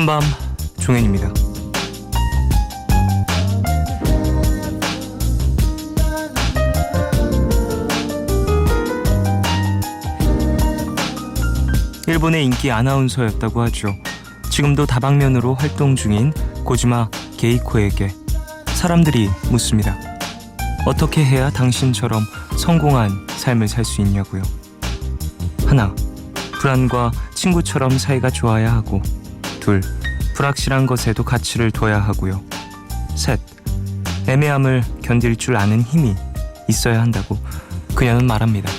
푸른밤 종현입니다. 일본의 인기 아나운서였다고 하죠. 지금도 다방면으로 활동 중인 고지마 게이코에게 사람들이 묻습니다. 어떻게 해야 당신처럼 성공한 삶을 살 수 있냐고요. 하나, 불안과 친구처럼 사이가 좋아야 하고. 둘, 불확실한 것에도 가치를 둬야 하고요. 셋, 애매함을 견딜 줄 아는 힘이 있어야 한다고 그녀는 말합니다.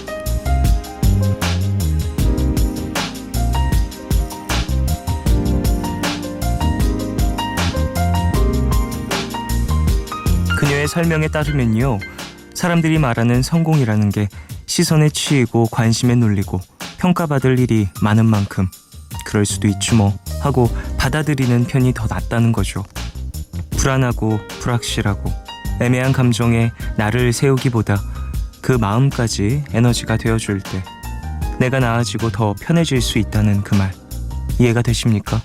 그녀의 설명에 따르면요, 사람들이 말하는 성공이라는 게 시선에 치이고 관심에 눌리고 평가받을 일이 많은 만큼 그럴 수도 있지 뭐 하고 받아들이는 편이 더 낫다는 거죠. 불안하고 불확실하고 애매한 감정에 나를 세우기보다 그 마음까지 에너지가 되어줄 때 내가 나아지고 더 편해질 수 있다는 그 말 이해가 되십니까?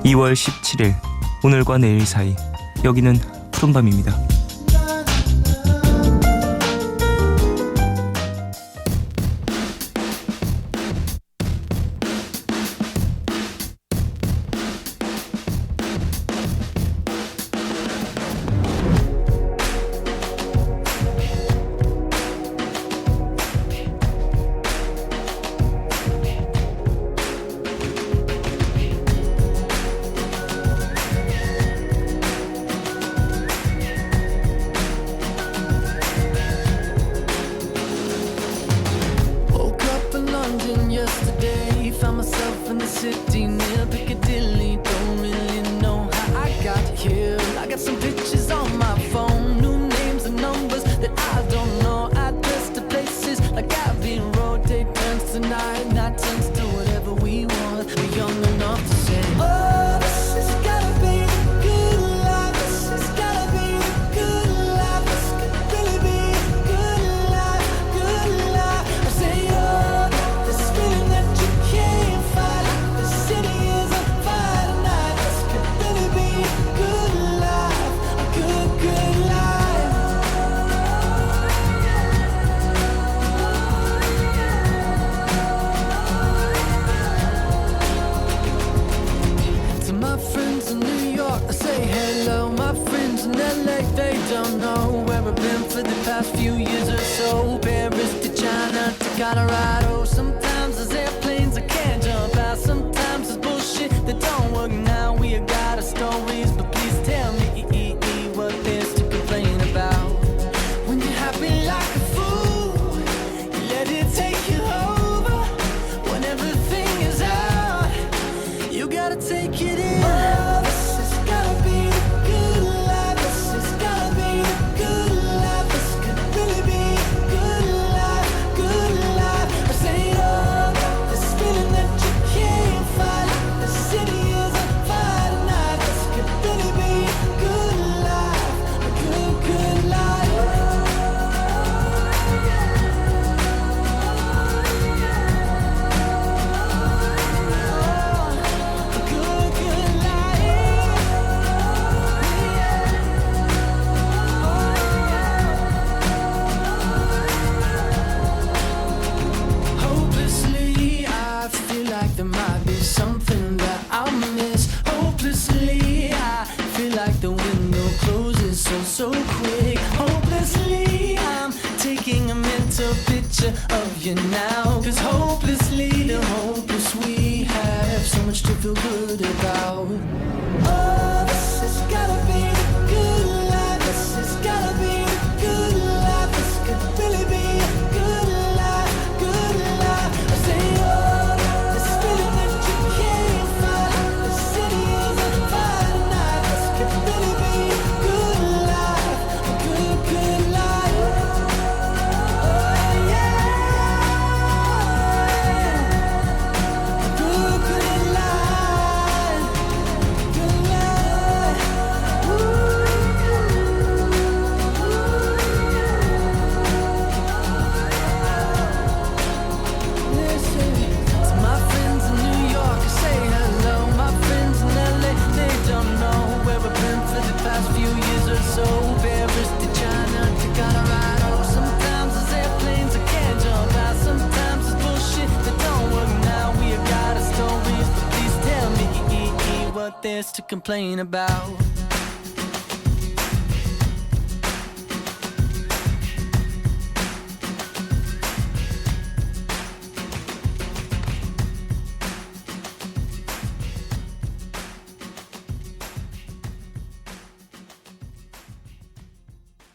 2월 17일 오늘과 내일 사이, 여기는 푸른밤입니다. Yesterday, found myself in the city near Piccadilly. Don't really know how I got here. I got some pictures on my phone, new names and numbers that I don't know. Address to places like Abbey Road. Day turns to night, night turns to whatever we want. We're young enough to say, oh, this has gotta be the good life. This has gotta be the good life. This could really be the good life, good life. I say, oh, this feeling that you can't fight. The city is on fire tonight. This could really be a good life, a good, good life. To my friends in New York, I say hello. My friends in LA, they don't know where I've been for the past few years or so. Paris to China to Colorado. Sometimes there's airplanes I can't jump out. Sometimes there's bullshit that don't work now. We have got our stories, but please tell me what there's to complain about. When you're happy like a fool, you let it take you over. When everything is out, you gotta take it in. Oh, this has gotta be the good life. This has gotta be the good life. This could really be a good life, good life. I say, oh, this feeling that you can't fight. The city is on fire tonight. This could really be a good life, a good, good life. A good, good life. Hopelessly, I feel like there might be something that I'll miss. Hopelessly, I feel like the window closes so quick. Hopelessly, I'm taking a mental picture of you now. 'Cause hopelessly, the hopeless we have so much to feel good about. Oh, this has gotta be the good life. This has gotta be the good life. This could really be a good life, good life. I say, oh, this feeling that you can't fight. The city is on fire tonight. This could really be a good life, a good, good life. Oh, yeah. A good, good life, good life. Ooh. complain about.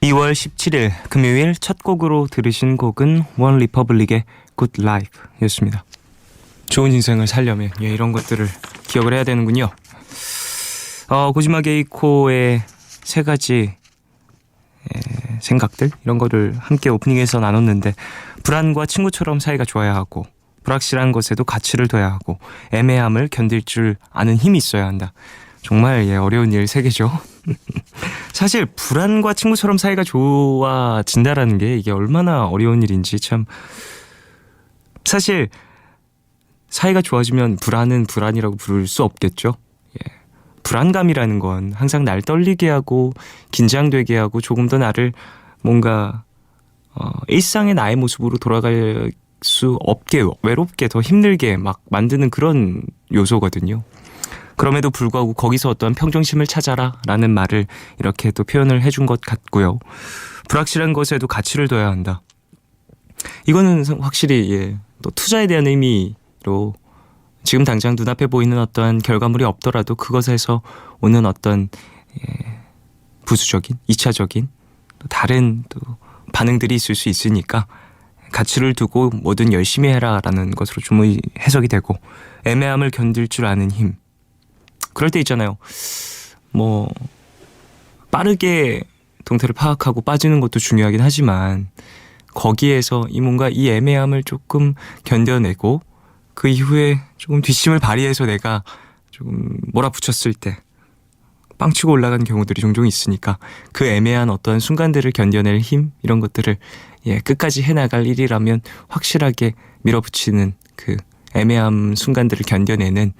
(2월 17일) 금요일 첫 곡으로 들으신 곡은 원 리퍼블릭의 Good Life 였습니다. 좋은 인생을 살려면 이런 것들을 기억을 해야 되는군요. 고지마 게이코의 세 가지 생각들 이런 거를 함께 오프닝에서 나눴는데, 불안과 친구처럼 사이가 좋아야 하고, 불확실한 것에도 가치를 둬야 하고, 애매함을 견딜 줄 아는 힘이 있어야 한다. 정말 어려운 일 세 개죠. 사실 불안과 친구처럼 사이가 좋아진다라는 게 이게 얼마나 어려운 일인지 참. 사실 사이가 좋아지면 불안은 불안이라고 부를 수 없겠죠. 불안감이라는 건 항상 날 떨리게 하고 긴장되게 하고 조금 더 나를 뭔가 일상의 나의 모습으로 돌아갈 수 없게, 외롭게, 더 힘들게 막 만드는 그런 요소거든요. 그럼에도 불구하고 거기서 어떤 평정심을 찾아라 라는 말을 이렇게 또 표현을 해준 것 같고요. 불확실한 것에도 가치를 둬야 한다. 이거는 확실히 또 투자에 대한 의미로, 지금 당장 눈앞에 보이는 어떠한 결과물이 없더라도 그것에서 오는 어떤 부수적인, 2차적인 또 다른 또 반응들이 있을 수 있으니까 가치를 두고 뭐든 열심히 해라 라는 것으로 좀 해석이 되고, 애매함을 견딜 줄 아는 힘, 그럴 때 있잖아요. 빠르게 동태를 파악하고 빠지는 것도 중요하긴 하지만, 거기에서 뭔가 이 애매함을 조금 견뎌내고 그 이후에 조금 뒷심을 발휘해서 내가 조금 몰아붙였을 때 빵치고 올라간 경우들이 종종 있으니까, 그 애매한 어떤 순간들을 견뎌낼 힘, 이런 것들을 끝까지 해나갈 일이라면 확실하게 밀어붙이는 그 애매한 순간들을 견뎌내는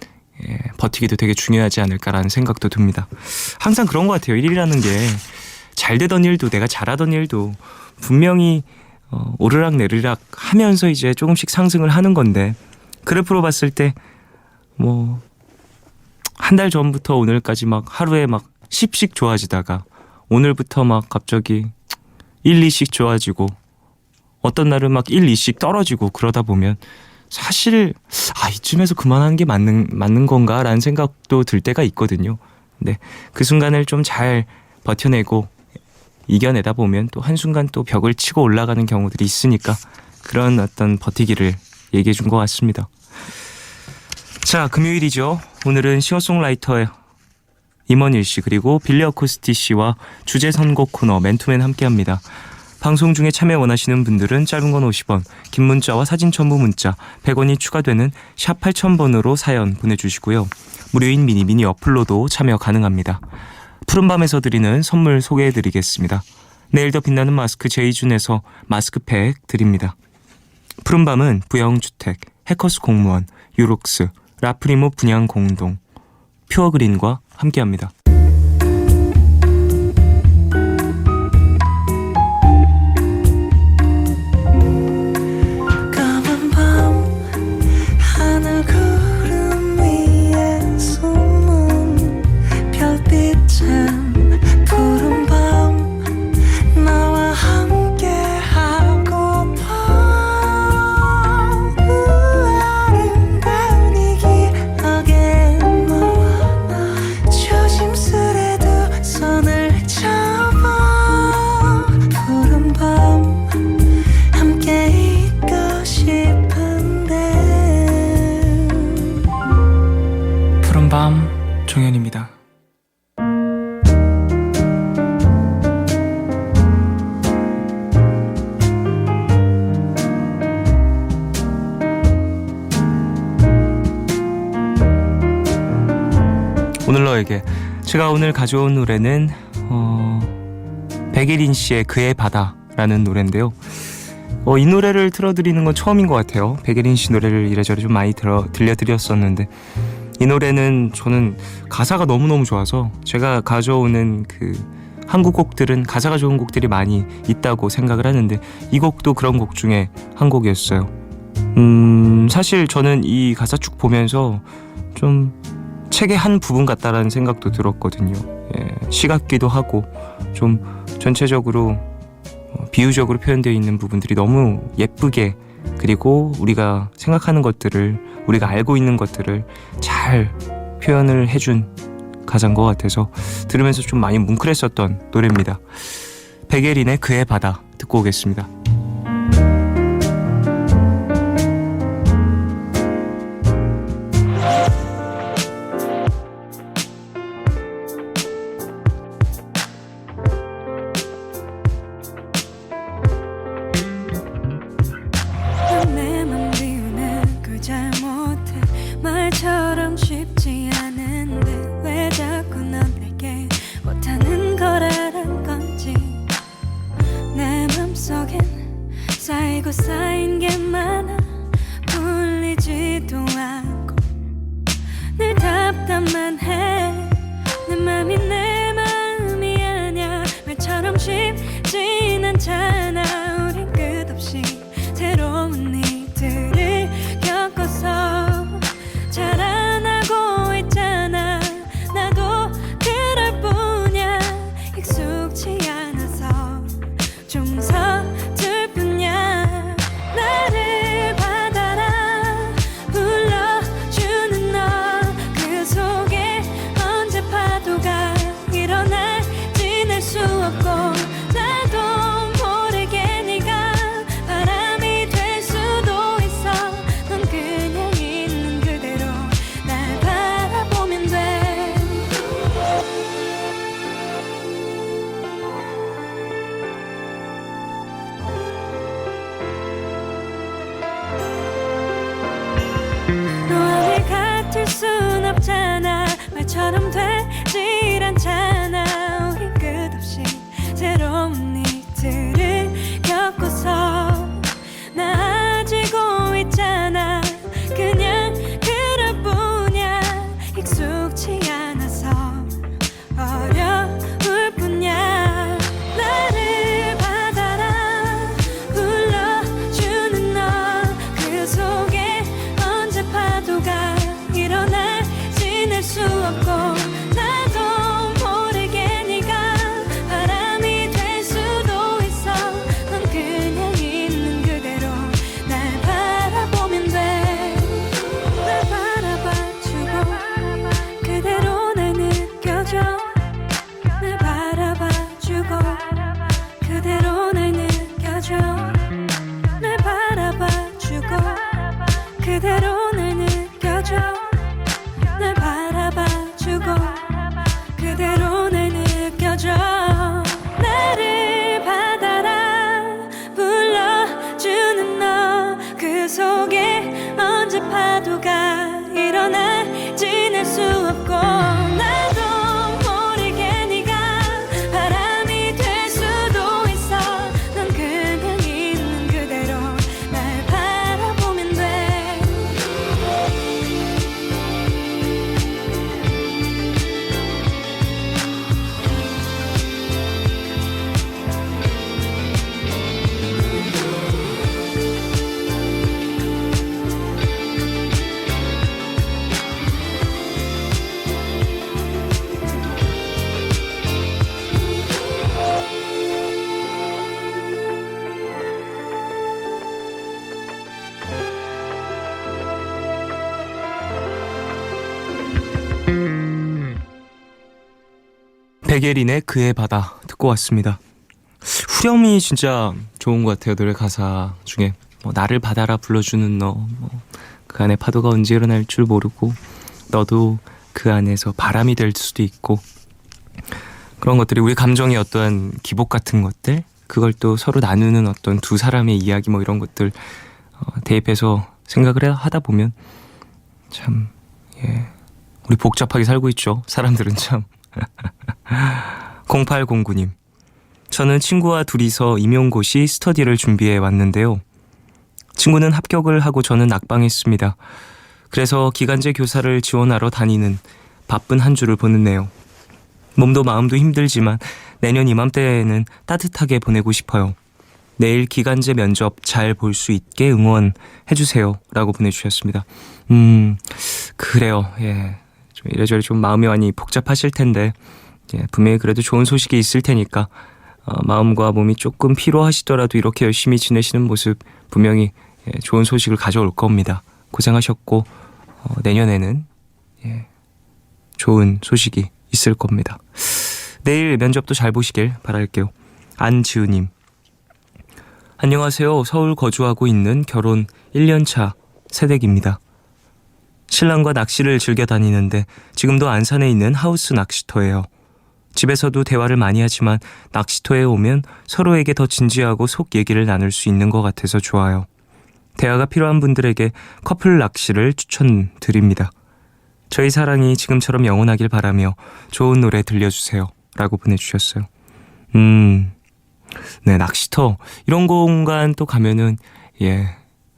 버티기도 되게 중요하지 않을까라는 생각도 듭니다. 항상 그런 것 같아요. 일이라는 게 잘 되던 일도, 내가 잘하던 일도 분명히 오르락 내리락 하면서 이제 조금씩 상승을 하는 건데, 그래프로 봤을 때 한 달 전부터 오늘까지 막 하루에 막 10씩 좋아지다가 오늘부터 막 갑자기 1, 2씩 좋아지고, 어떤 날은 막 1, 2씩 떨어지고, 그러다 보면 사실 이쯤에서 그만하는 게 맞는 건가라는 생각도 들 때가 있거든요. 근데 그 순간을 좀 잘 버텨내고 이겨내다 보면 또 한순간 또 벽을 치고 올라가는 경우들이 있으니까, 그런 어떤 버티기를 얘기해 준 것 같습니다. 자, 금요일이죠. 오늘은 싱어송라이터 임원일 씨 그리고 빌리 어코스티 씨와 주제 선곡 코너 맨투맨 함께합니다. 방송 중에 참여 원하시는 분들은 짧은 건 50원, 긴 문자와 사진 첨부 문자 100원이 추가되는 샵 8000번으로 사연 보내주시고요. 무료인 미니 어플로도 참여 가능합니다. 푸른밤에서 드리는 선물 소개해드리겠습니다. 내일 더 빛나는 마스크 제이준에서 마스크팩 드립니다. 푸른밤은 부영주택, 해커스 공무원, 유록스, 라프리모 분양공동, 퓨어그린과 함께합니다. 푸른밤 종현입니다. 오늘 너에게, 제가 오늘 가져온 노래는 백예린 씨의 그의 바다라는 노래인데요. 이 노래를 틀어드리는 건 처음인 것 같아요. 백예린 씨 노래를 이래저래 좀 많이 들려드렸었는데, 이 노래는 저는 가사가 너무너무 좋아서, 제가 가져오는 그 한국 곡들은 가사가 좋은 곡들이 많이 있다고 생각을 하는데, 이 곡도 그런 곡 중에 한 곡이었어요. 사실 저는 이 가사 쭉 보면서 좀 책의 한 부분 같다라는 생각도 들었거든요. 시 같기도 하고 좀 전체적으로 비유적으로 표현되어 있는 부분들이 너무 예쁘게, 그리고 우리가 생각하는 것들을, 우리가 알고 있는 것들을 잘 표현을 해준 가사인 것 같아서 들으면서 좀 많이 뭉클했었던 노래입니다. 백예린의 그의 바다 듣고 오겠습니다. 내 맘 비우는 그 잘못해 말처럼 쉽지 않은데 왜 자꾸 넌 내게 못하는 거라는 건지. 내 맘속엔 쌓이고 쌓인 게 많아 풀리지도 않고 늘 답답만 해. 내 맘이 내 맘이 아냐 말처럼 쉽진 않잖아. 우린 끝없이 새로운 일들을 겪어서 자라나고 있잖아. 나도 그럴 뿐이야. 익숙지 않아서 좀 서툴 뿐이야. 나를 받아라 불러주는 너 그 속에 언제 파도가 일어날지 낼 수 없고 나도 모르게 네가 바람이 될 수도 있어. 넌 그냥 있는 그대로 날 바라보면 돼. 너와 늘 같을 순 없잖아. 말처럼 되질 않잖아. 우린 끝없이 새로운 일들을 겪고서 나아지고 있잖아. 그냥 그럴 뿐이야. 익숙지 않아서 어려울 뿐이야. 나를 받아라 불러주는 너 그 속에 언제 파도가 일어날지 낼 수 없고 나도 모르게 네가 바람이 될 수도 있어. 넌 그냥 있는 그대로 날 바라보면 돼. 날 바라봐주고 그대로 날 느껴줘. 날 바라봐주고 그대로 날 느껴줘. 날 바라봐주고 그대로 날 느껴줘. 날 바라봐주고 그대로 날 느껴줘. 나를 받아라 불러주는 너 그 속에 언제 파도가 일어날지 낼 수 없고 나도 모르게 네가 바람이 될 수도 있어. 넌 그냥 있는 그대로 날 바라보면 돼. 백예린의 그의 바다 듣고 왔습니다. 후렴이 진짜 좋은 것 같아요. 노래 가사 중에 나를 받아라 불러주는 너, 그 안에 파도가 언제 일어날 줄 모르고 너도 그 안에서 바람이 될 수도 있고, 그런 것들이 우리 감정의 어떠한 기복 같은 것들, 그걸 또 서로 나누는 어떤 두 사람의 이야기 이런 것들 대입해서 생각을 하다 보면 참 우리 복잡하게 살고 있죠. 사람들은 참. 0809님, 저는 친구와 둘이서 임용고시 스터디를 준비해 왔는데요. 친구는 합격을 하고 저는 낙방했습니다. 그래서 기간제 교사를 지원하러 다니는 바쁜 한 주를 보냈네요. 몸도 마음도 힘들지만 내년 이맘때에는 따뜻하게 보내고 싶어요. 내일 기간제 면접 잘 볼 수 있게 응원해주세요 라고 보내주셨습니다. 그래요. 좀 이래저래 좀 마음이 많이 복잡하실 텐데 분명히 그래도 좋은 소식이 있을 테니까 마음과 몸이 조금 피로하시더라도 이렇게 열심히 지내시는 모습 분명히 좋은 소식을 가져올 겁니다. 고생하셨고 내년에는 좋은 소식이 있을 겁니다. 내일 면접도 잘 보시길 바랄게요. 안지우님, 안녕하세요. 서울 거주하고 있는 결혼 1년차 새댁입니다. 신랑과 낚시를 즐겨 다니는데 지금도 안산에 있는 하우스 낚시터예요. 집에서도 대화를 많이 하지만 낚시터에 오면 서로에게 더 진지하고 속 얘기를 나눌 수 있는 것 같아서 좋아요. 대화가 필요한 분들에게 커플 낚시를 추천드립니다. 저희 사랑이 지금처럼 영원하길 바라며 좋은 노래 들려주세요. 라고 보내주셨어요. 네, 낚시터 이런 공간 또 가면은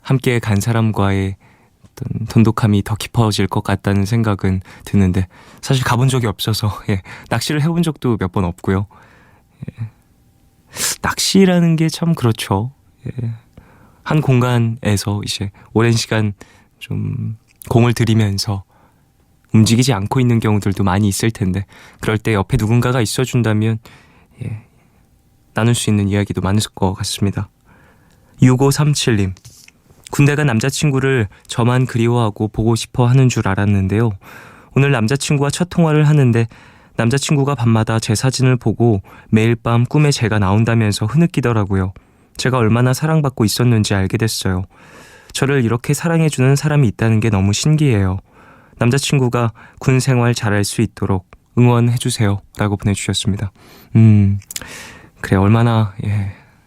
함께 간 사람과의 어떤 돈독함이 더 깊어질 것 같다는 생각은 드는데 사실 가본 적이 없어서 낚시를 해본 적도 몇 번 없고요. 낚시라는 게 참 그렇죠. 한 공간에서 이제 오랜 시간 좀 공을 들이면서 움직이지 않고 있는 경우들도 많이 있을 텐데 그럴 때 옆에 누군가가 있어준다면 나눌 수 있는 이야기도 많을 것 같습니다. 6537님, 군대가 남자친구를 저만 그리워하고 보고 싶어 하는 줄 알았는데요. 오늘 남자친구와 첫 통화를 하는데 남자친구가 밤마다 제 사진을 보고 매일 밤 꿈에 제가 나온다면서 흐느끼더라고요. 제가 얼마나 사랑받고 있었는지 알게 됐어요. 저를 이렇게 사랑해주는 사람이 있다는 게 너무 신기해요. 남자친구가 군 생활 잘할 수 있도록 응원해주세요. 라고 보내주셨습니다. 그래, 얼마나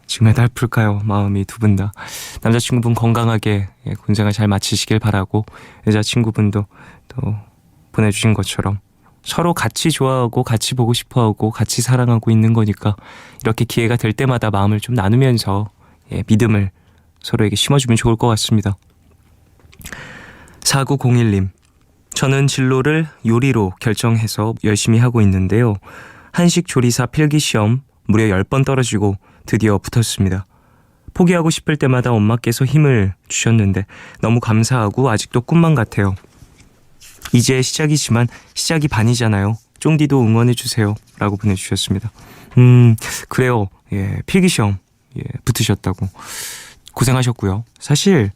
지금 애달플까요? 마음이 두 분 다. 남자친구분 건강하게 군 생활 잘 마치시길 바라고 여자친구분도 또 보내주신 것처럼 서로 같이 좋아하고 같이 보고 싶어하고 같이 사랑하고 있는 거니까 이렇게 기회가 될 때마다 마음을 좀 나누면서 믿음을 서로에게 심어주면 좋을 것 같습니다. 4901님, 저는 진로를 요리로 결정해서 열심히 하고 있는데요. 한식 조리사 필기시험 무려 10번 떨어지고 드디어 붙었습니다. 포기하고 싶을 때마다 엄마께서 힘을 주셨는데 너무 감사하고 아직도 꿈만 같아요. 이제 시작이지만 시작이 반이잖아요. 쫑디도 응원해주세요. 라고 보내주셨습니다. 그래요. 필기시험 붙으셨다고. 고생하셨고요. 사실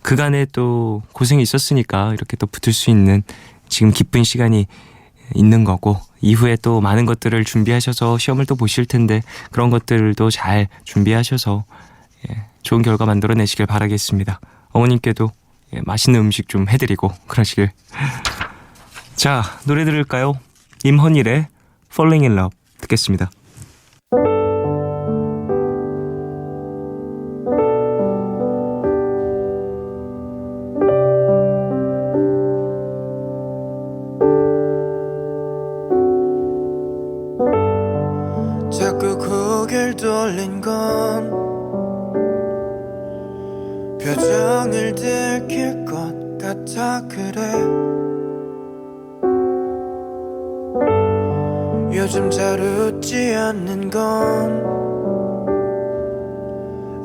그간에 또 고생이 있었으니까 이렇게 또 붙을 수 있는 지금 기쁜 시간이 있는 거고 이후에 또 많은 것들을 준비하셔서 시험을 또 보실 텐데 그런 것들도 잘 준비하셔서 좋은 결과 만들어내시길 바라겠습니다. 어머님께도 맛있는 음식 좀 해드리고 그러시길. 자, 노래 들을까요? 임헌일의 Falling in Love 듣겠습니다. 자꾸 고개를 돌린 건 표정을 들킬 것 같아 그래. 요즘 잘 웃지 않는 건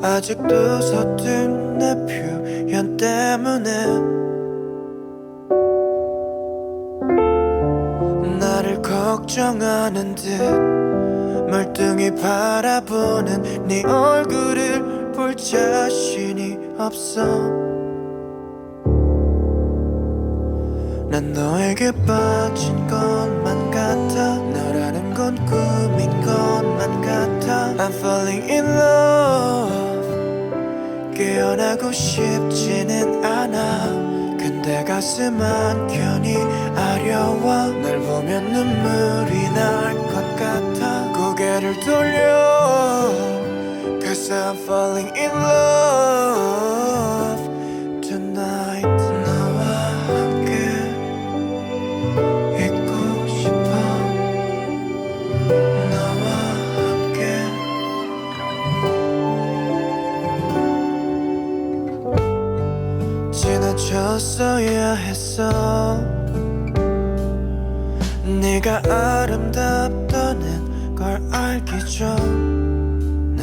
아직도 서툰 내 표현 때문에. 나를 걱정하는 듯 멀뚱히 바라보는 네 얼굴을 볼 자신이 없어. 난 너에게 빠진 것만 같아. 너라는 건 꿈인 것만 같아. I'm falling in love. 깨어나고 싶지는 않아. 근데 가슴 한켠이 아려와. 널 보면 눈물이 날 것 같아. 고개를 돌려 Cause I'm falling in love tonight. 너와 함께 있고 싶어. 너와 함께. 지나쳤어야 했어. 네가 아름답다는 걸 알기 전에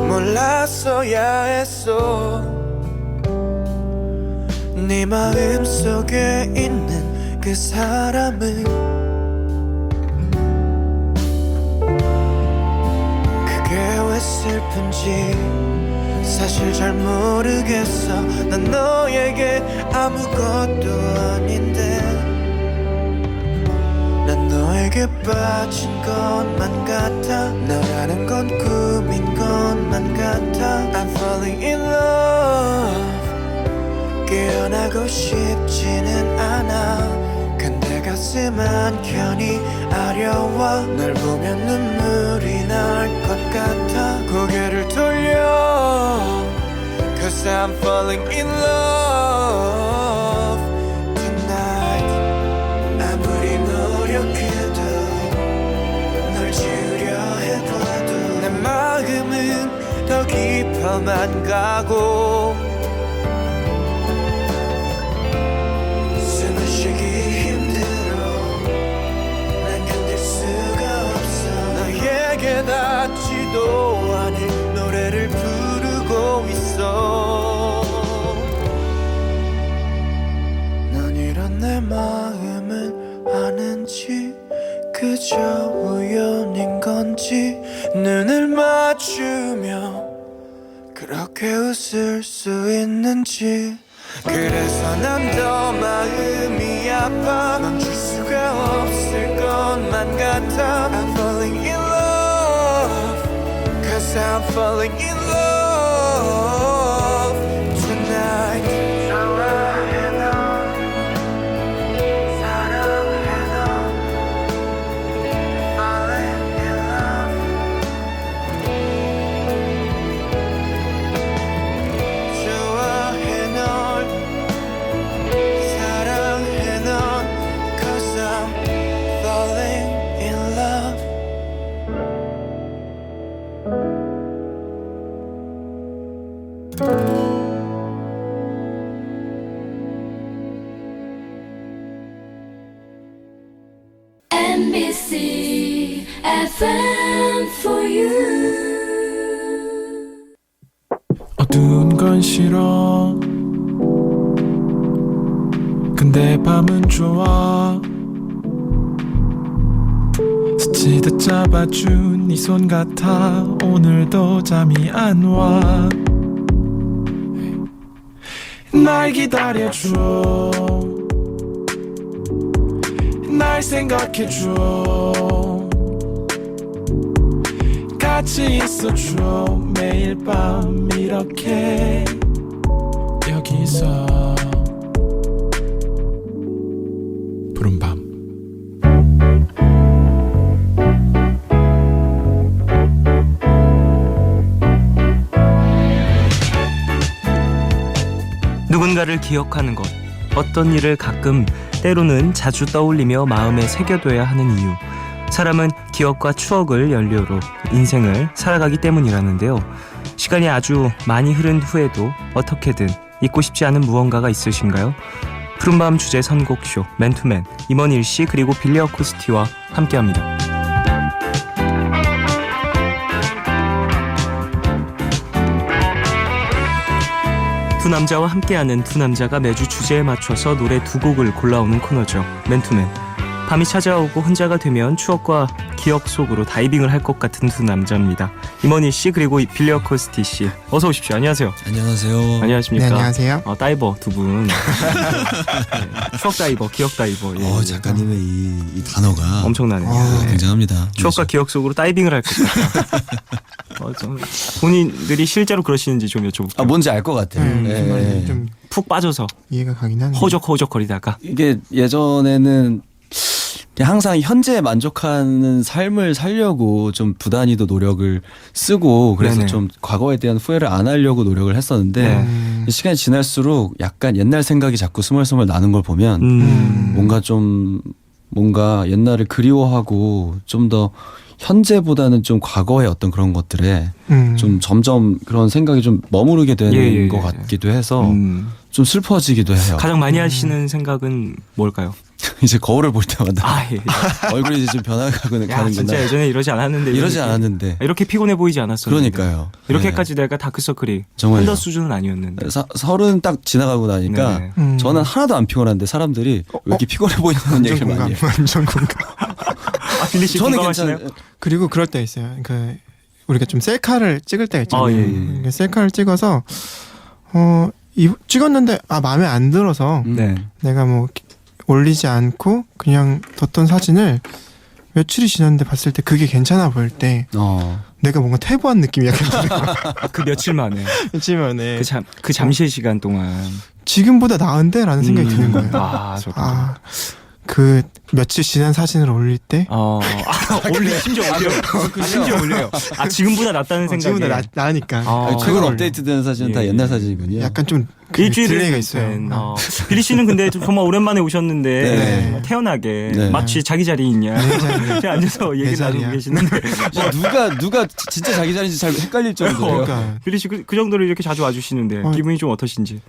몰랐어야 했어. 네 마음 속에 있는 그 사람은 그게 왜 슬픈지 사실 잘 모르겠어. 난 너에게 아무것도 아닌데 난 너에게 빠진 것만 같아. 너라는 건 꿈인 것만 같아. I'm falling in love. 깨어나고 싶지는 않아. 근데 가슴 한켠이 아려와. 널 보면 눈물이 날 것 같아. 고개를 돌려 Cause I'm falling in love tonight. 아무리 노력해도 널 지우려 해봐도 내 마음은 더 깊어만 가고 숨을 쉬기 힘들어. 난 견딜 수가 없어. 너에게 닿지도 않을 노래를 부르고 있어. 넌 이런 내 마음은 아는지 그저 우연인 건지 눈을 맞추며 그렇게 웃을 수 있는지. 그래서 난 더 마음이 아파. 멈출 수가 없을 것만 같아. I'm falling in love Cause I'm falling in love tonight. 좋아해 넌 사랑해 넌 falling in love. 좋아해 널 사랑해 넌 Cause I'm falling in love. MBC FM for you. 어두운 건 싫어. 근데 밤은 좋아. 스치듯 잡아준 네 손 같아. 오늘도 잠이 안 와. 날 기다려줘. 날 생각해줘. 같이 있어줘. 매일 밤 이렇게 여기서 푸른 밤. 누군가를 기억하는 것, 어떤 일을 가끔 때로는 자주 떠올리며 마음에 새겨둬야 하는 이유. 사람은 기억과 추억을 연료로 인생을 살아가기 때문이라는데요. 시간이 아주 많이 흐른 후에도 어떻게든 잊고 싶지 않은 무언가가 있으신가요? 푸른밤 주제 선곡쇼 맨투맨 임원일 씨 그리고 빌리 어코스티와 함께합니다. 두 남자와 함께하는 두 남자가 매주 주제에 맞춰서 노래 두 곡을 골라오는 코너죠. 맨투맨. 밤이 찾아오고 혼자가 되면 추억과 기억 속으로 다이빙을 할 것 같은 두 남자입니다. 임원희 씨 그리고 빌리 어코스티 씨 어서 오십시오. 안녕하세요. 안녕하세요. 안녕하십니까. 네, 안녕하세요. 다이버 두 분. 네. 추억 다이버, 기억 다이버. 예. 작가님의 이 단어가 엄청나네요. 네, 굉장합니다. 추억과 기억 속으로 다이빙을 할 것 같아요. 좀 본인들이 실제로 그러시는지 좀 여쭤볼게요. 뭔지 알 것 같아요. 정말 좀 푹 빠져서 이해가 가긴 하는데. 허적허적거리다가 이게 예전에는 항상 현재에 만족하는 삶을 살려고 좀 부단히도 노력을 쓰고 그래서 네네. 좀 과거에 대한 후회를 안 하려고 노력을 했었는데 네. 시간이 지날수록 약간 옛날 생각이 자꾸 스멀스멀 나는 걸 보면 뭔가 옛날을 그리워하고 좀 더 현재보다는 좀 과거의 어떤 그런 것들에 좀 점점 그런 생각이 좀 머무르게 되는 것 같기도 해서 좀 슬퍼지기도 해요. 가장 많이 하시는 생각은 뭘까요? 이제 거울을 볼 때마다 아, 예. 얼굴이 이제 좀 변화가는 야, 가는구나. 진짜 예전에 이러지 않았는데. 이러지 않았는데. 이렇게 피곤해 보이지 않았어요. 그러니까요. 이렇게까지 내가 다크서클이 정말요. 한더 수준은 아니었는데. 30 딱 지나가고 나니까 네. 저는 하나도 안 피곤한데 사람들이 왜 이렇게 피곤해 보이냐는 얘기를 많이 해요. 완전 공감. 아, 빌리 씨 저는 공감하시나요? 괜찮아요. 그리고 그럴 때 있어요. 그 우리가 좀 셀카를 찍을 때 있잖아요. 아, 예, 예. 셀카를 찍어서 찍었는데 마음에 안 들어서 네. 내가 뭐 올리지 않고 그냥 뒀던 사진을 며칠이 지났는데 봤을 때 그게 괜찮아 보일 때 내가 뭔가 퇴보한 느낌이 약간 들어요. 그 며칠 만에. 며칠 만에 그 잠시의 시간 동안. 지금보다 나은데? 라는 생각이 드는 거예요. 아, 좋다. 그 며칠 지난 사진을 올릴 때 올려 심지어 올려. 심지어 올려요. 아, 지금보다 낫다는 생각에. 지금보다 나으니까 최근 업데이트된 사진은 다 예. 옛날 사진이군요. 약간 좀 일주일에 딜레이가 있어요. 빌리 씨는 근데 좀 정말 오랜만에 오셨는데 네. 태연하게 네. 마치 자기 자리 있냐. 그냥 앉아서 얘기 나누고 자리야. 계시는데. 누가 진짜 자기 자리인지 잘 헷갈릴 정도예요. 그러니까 빌리 씨 그 정도로 이렇게 자주 와주시는데 기분이 좀 어떠신지.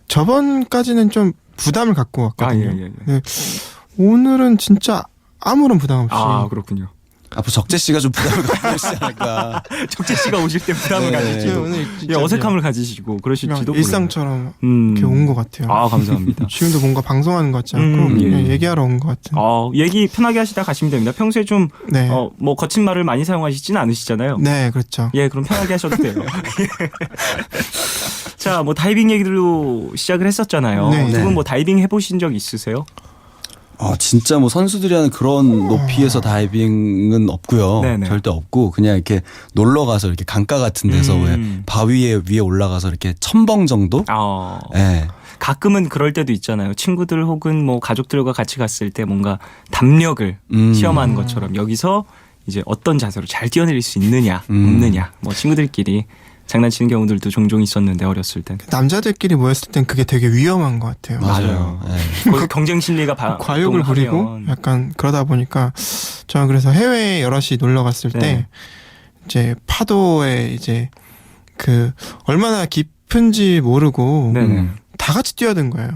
저번까지는 좀 부담을 갖고 왔거든요. 예. 네, 오늘은 진짜 아무런 부담 없이 아, 그렇군요. 앞으로 적재 씨가 좀 부담을 갖고 오시지 않을까. 적재 씨가 오실 때 부담을 네. 가지시고 오늘 진짜 어색함을 가지시고 그러실지도 몰라요. 일상처럼 이렇게 온 것 같아요. 아, 감사합니다. 지금도 뭔가 방송하는 것 같지 않고 예. 그냥 얘기하러 온 것 같은. 얘기 편하게 하시다 가시면 됩니다. 평소에 좀 네. 뭐 거친 말을 많이 사용하시지는 않으시잖아요. 네, 그렇죠. 예, 그럼 편하게 하셔도 돼요. 자, 뭐 다이빙 얘기들로 시작을 했었잖아요. 네. 두 분 뭐 다이빙 해보신 적 있으세요? 진짜 뭐 선수들이 하는 그런 높이에서 다이빙은 없고요. 네네. 절대 없고 그냥 이렇게 놀러 가서 이렇게 강가 같은 데서 왜 바위 위에 올라가서 이렇게 첨벙 정도? 네. 가끔은 그럴 때도 있잖아요. 친구들 혹은 뭐 가족들과 같이 갔을 때 뭔가 담력을 시험하는 것처럼 여기서 이제 어떤 자세로 잘 뛰어내릴 수 있느냐, 없느냐. 뭐 친구들끼리 장난치는 경우들도 종종 있었는데 어렸을 때. 남자들끼리 모였을 땐 그게 되게 위험한 것 같아요. 맞아요. 거기서 경쟁 심리가 과욕을 부리고 약간 그러다 보니까 저는 그래서 해외에 여럿이 놀러 갔을 네. 때 이제 파도에 이제 그 얼마나 깊은지 모르고 네네. 다 같이 뛰어든 거예요.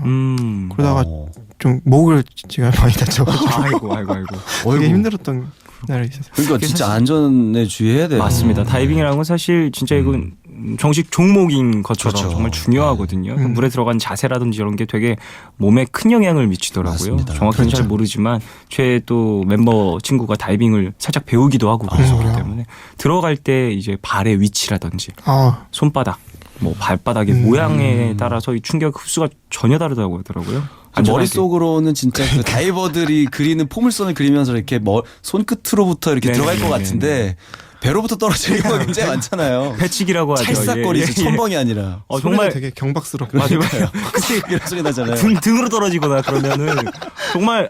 그러다가 어. 좀 목을 제가 많이 다쳐가지고 아이고. 되게 힘들었던 날이 있었어요. 그러니까 진짜 안전에 주의해야 돼요. 맞습니다. 다이빙이라는 건 사실 진짜 이건 정식 종목인 것처럼 그렇죠. 정말 중요하거든요. 물에 들어간 자세라든지 이런 게 되게 몸에 큰 영향을 미치더라고요. 맞습니다. 정확히는 잘 그렇죠. 모르지만 제 또 멤버 친구가 다이빙을 살짝 배우기도 하고 그랬었기 그래요? 때문에 들어갈 때 이제 발의 위치라든지 손바닥, 뭐 발바닥의 모양에 따라서 이 충격 흡수가 전혀 다르다고 하더라고요. 안전하게. 머릿속으로는 진짜 그 다이버들이 그리는 포물선을 그리면서 이렇게 손끝으로부터 이렇게 네네. 들어갈 것 같은데 배로부터 떨어지는 경우가 굉장히 많잖아요. 배치기라고 하죠. 찰싹거리죠. 첨벙이 아니라. 정말 되게 경박스럽고 맞아요. 그치 이런 소리 나잖아요. 등으로 떨어지거나 그러면은 정말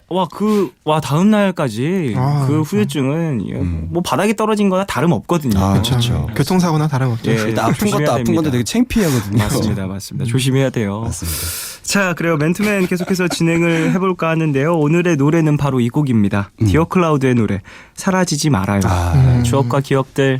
다음 날까지 그 후유증은 뭐 바닥에 떨어진 거나 다름 없거든요. 그렇죠. 교통사고나 다름없죠. 예, 일단 아픈 조심해야 것도 아픈 됩니다. 건데 되게 창피하거든요. 맞습니다. 조심해야 돼요. 맞습니다. 자, 그래요. 맨투맨 계속해서 진행을 해볼까 하는데요. 오늘의 노래는 바로 이 곡입니다. 디어 클라우드의 노래 사라지지 말아요. 추억과 기억들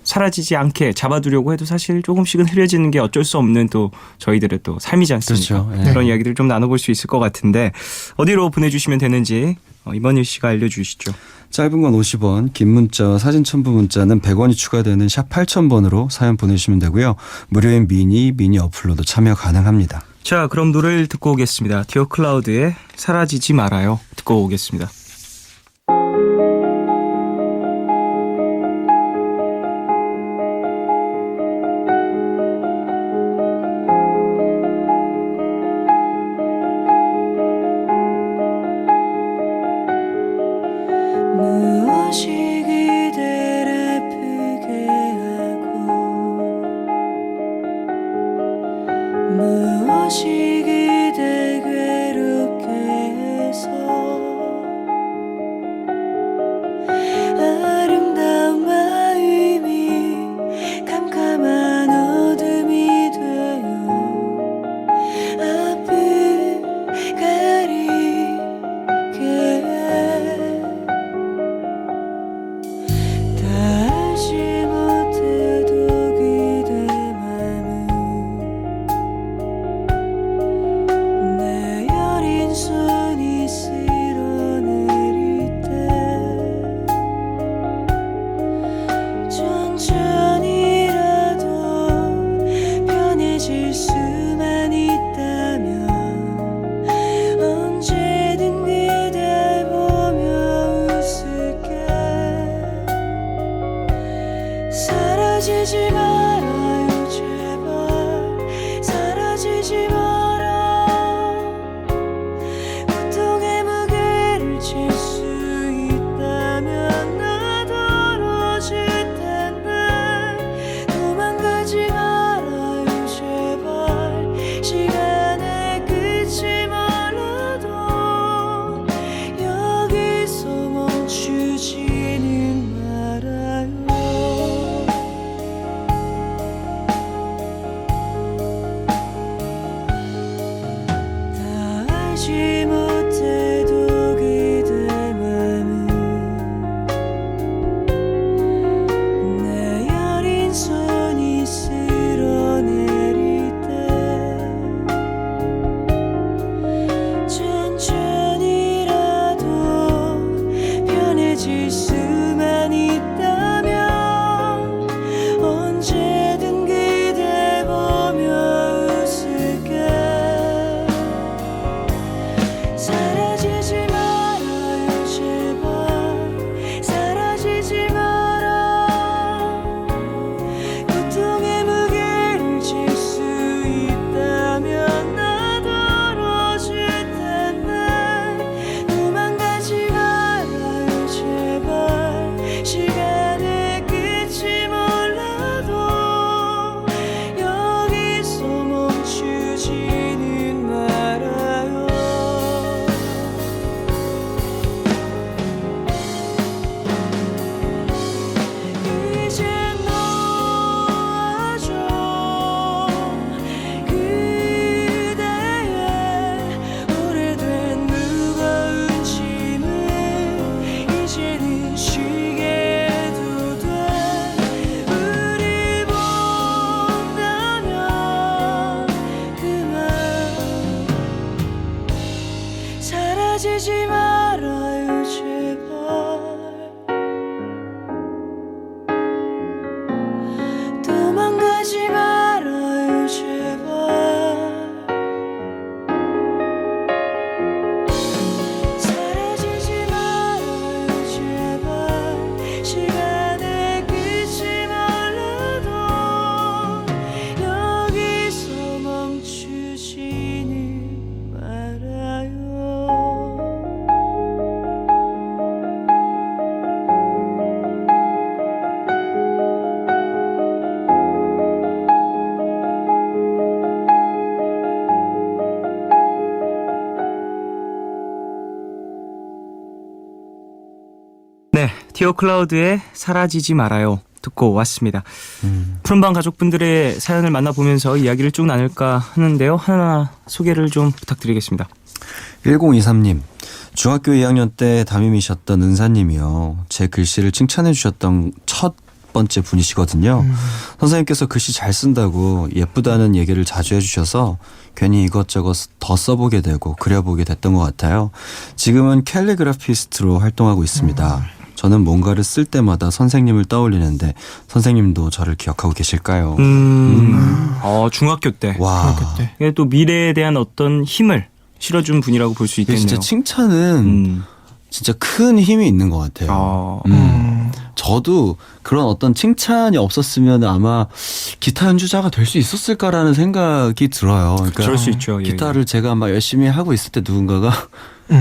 사라지지 않게 잡아두려고 해도 사실 조금씩은 흐려지는 게 어쩔 수 없는 또 저희들의 또 삶이지 않습니까? 그렇죠. 네. 그런 이야기들 좀 나눠볼 수 있을 것 같은데 어디로 보내주시면 되는지 이번일 씨가 알려주시죠. 짧은 건 50원, 긴 문자와 사진 첨부 문자는 100원이 추가되는 샵 8000번으로 사연 보내주시면 되고요. 무료인 미니 어플로도 참여 가능합니다. 자, 그럼 노래를 듣고 오겠습니다. 디어 클라우드의 사라지지 말아요. 듣고 오겠습니다. 무엇이 그댈 아프게 하고 무엇이 그댈 괴롭게 해서 아름다운 마음이 캄캄한 어둠이 되어 앞을 가리게 사라질 수만 있다면 언제든 그대 보며 웃을게 사라지지 말아요 제발 사라지지 마라 고통의 무게를 질 수 있다면 나도 텐데 도망가지 말아요 제발 시간의 끝이 몰라도 여기서 멈추지는 말아요 이제 놓아줘 그대의 오래된 무거운 짐을 이제는 쉬게 해도 돼 우리 본다면 그만 사라지지 말아요 제발 도망가지 말아요 제발 사라지지 말아요 제발 시간의 끝이 몰라도 여기서 멈추지는 말아요 네, 티오 클라우드의 사라지지 말아요 듣고 왔습니다. 푸른밤 가족분들의 사연을 만나보면서 이야기를 쭉 나눌까 하는데요. 하나 소개를 좀 부탁드리겠습니다. 1023님 중학교 2학년 때 담임이셨던 은사님이요. 제 글씨를 칭찬해 주셨던 첫 번째 분이시거든요. 선생님께서 글씨 잘 쓴다고 예쁘다는 얘기를 자주 해주셔서 괜히 이것저것 더 써보게 되고 그려보게 됐던 것 같아요. 지금은 캘리그라피스트로 활동하고 있습니다. 저는 뭔가를 쓸 때마다 선생님을 떠올리는데 선생님도 저를 기억하고 계실까요? 중학교 때. 와, 그때 이게 또 미래에 대한 어떤 힘을 실어준 분이라고 볼 수 이게 있겠네요. 진짜 칭찬은 진짜 큰 힘이 있는 것 같아요. 저도 그런 어떤 칭찬이 없었으면 아마 기타 연주자가 될 수 있었을까라는 생각이 들어요. 그러니까 그럴 수 있죠. 예, 기타를 제가 막 열심히 하고 있을 때 누군가가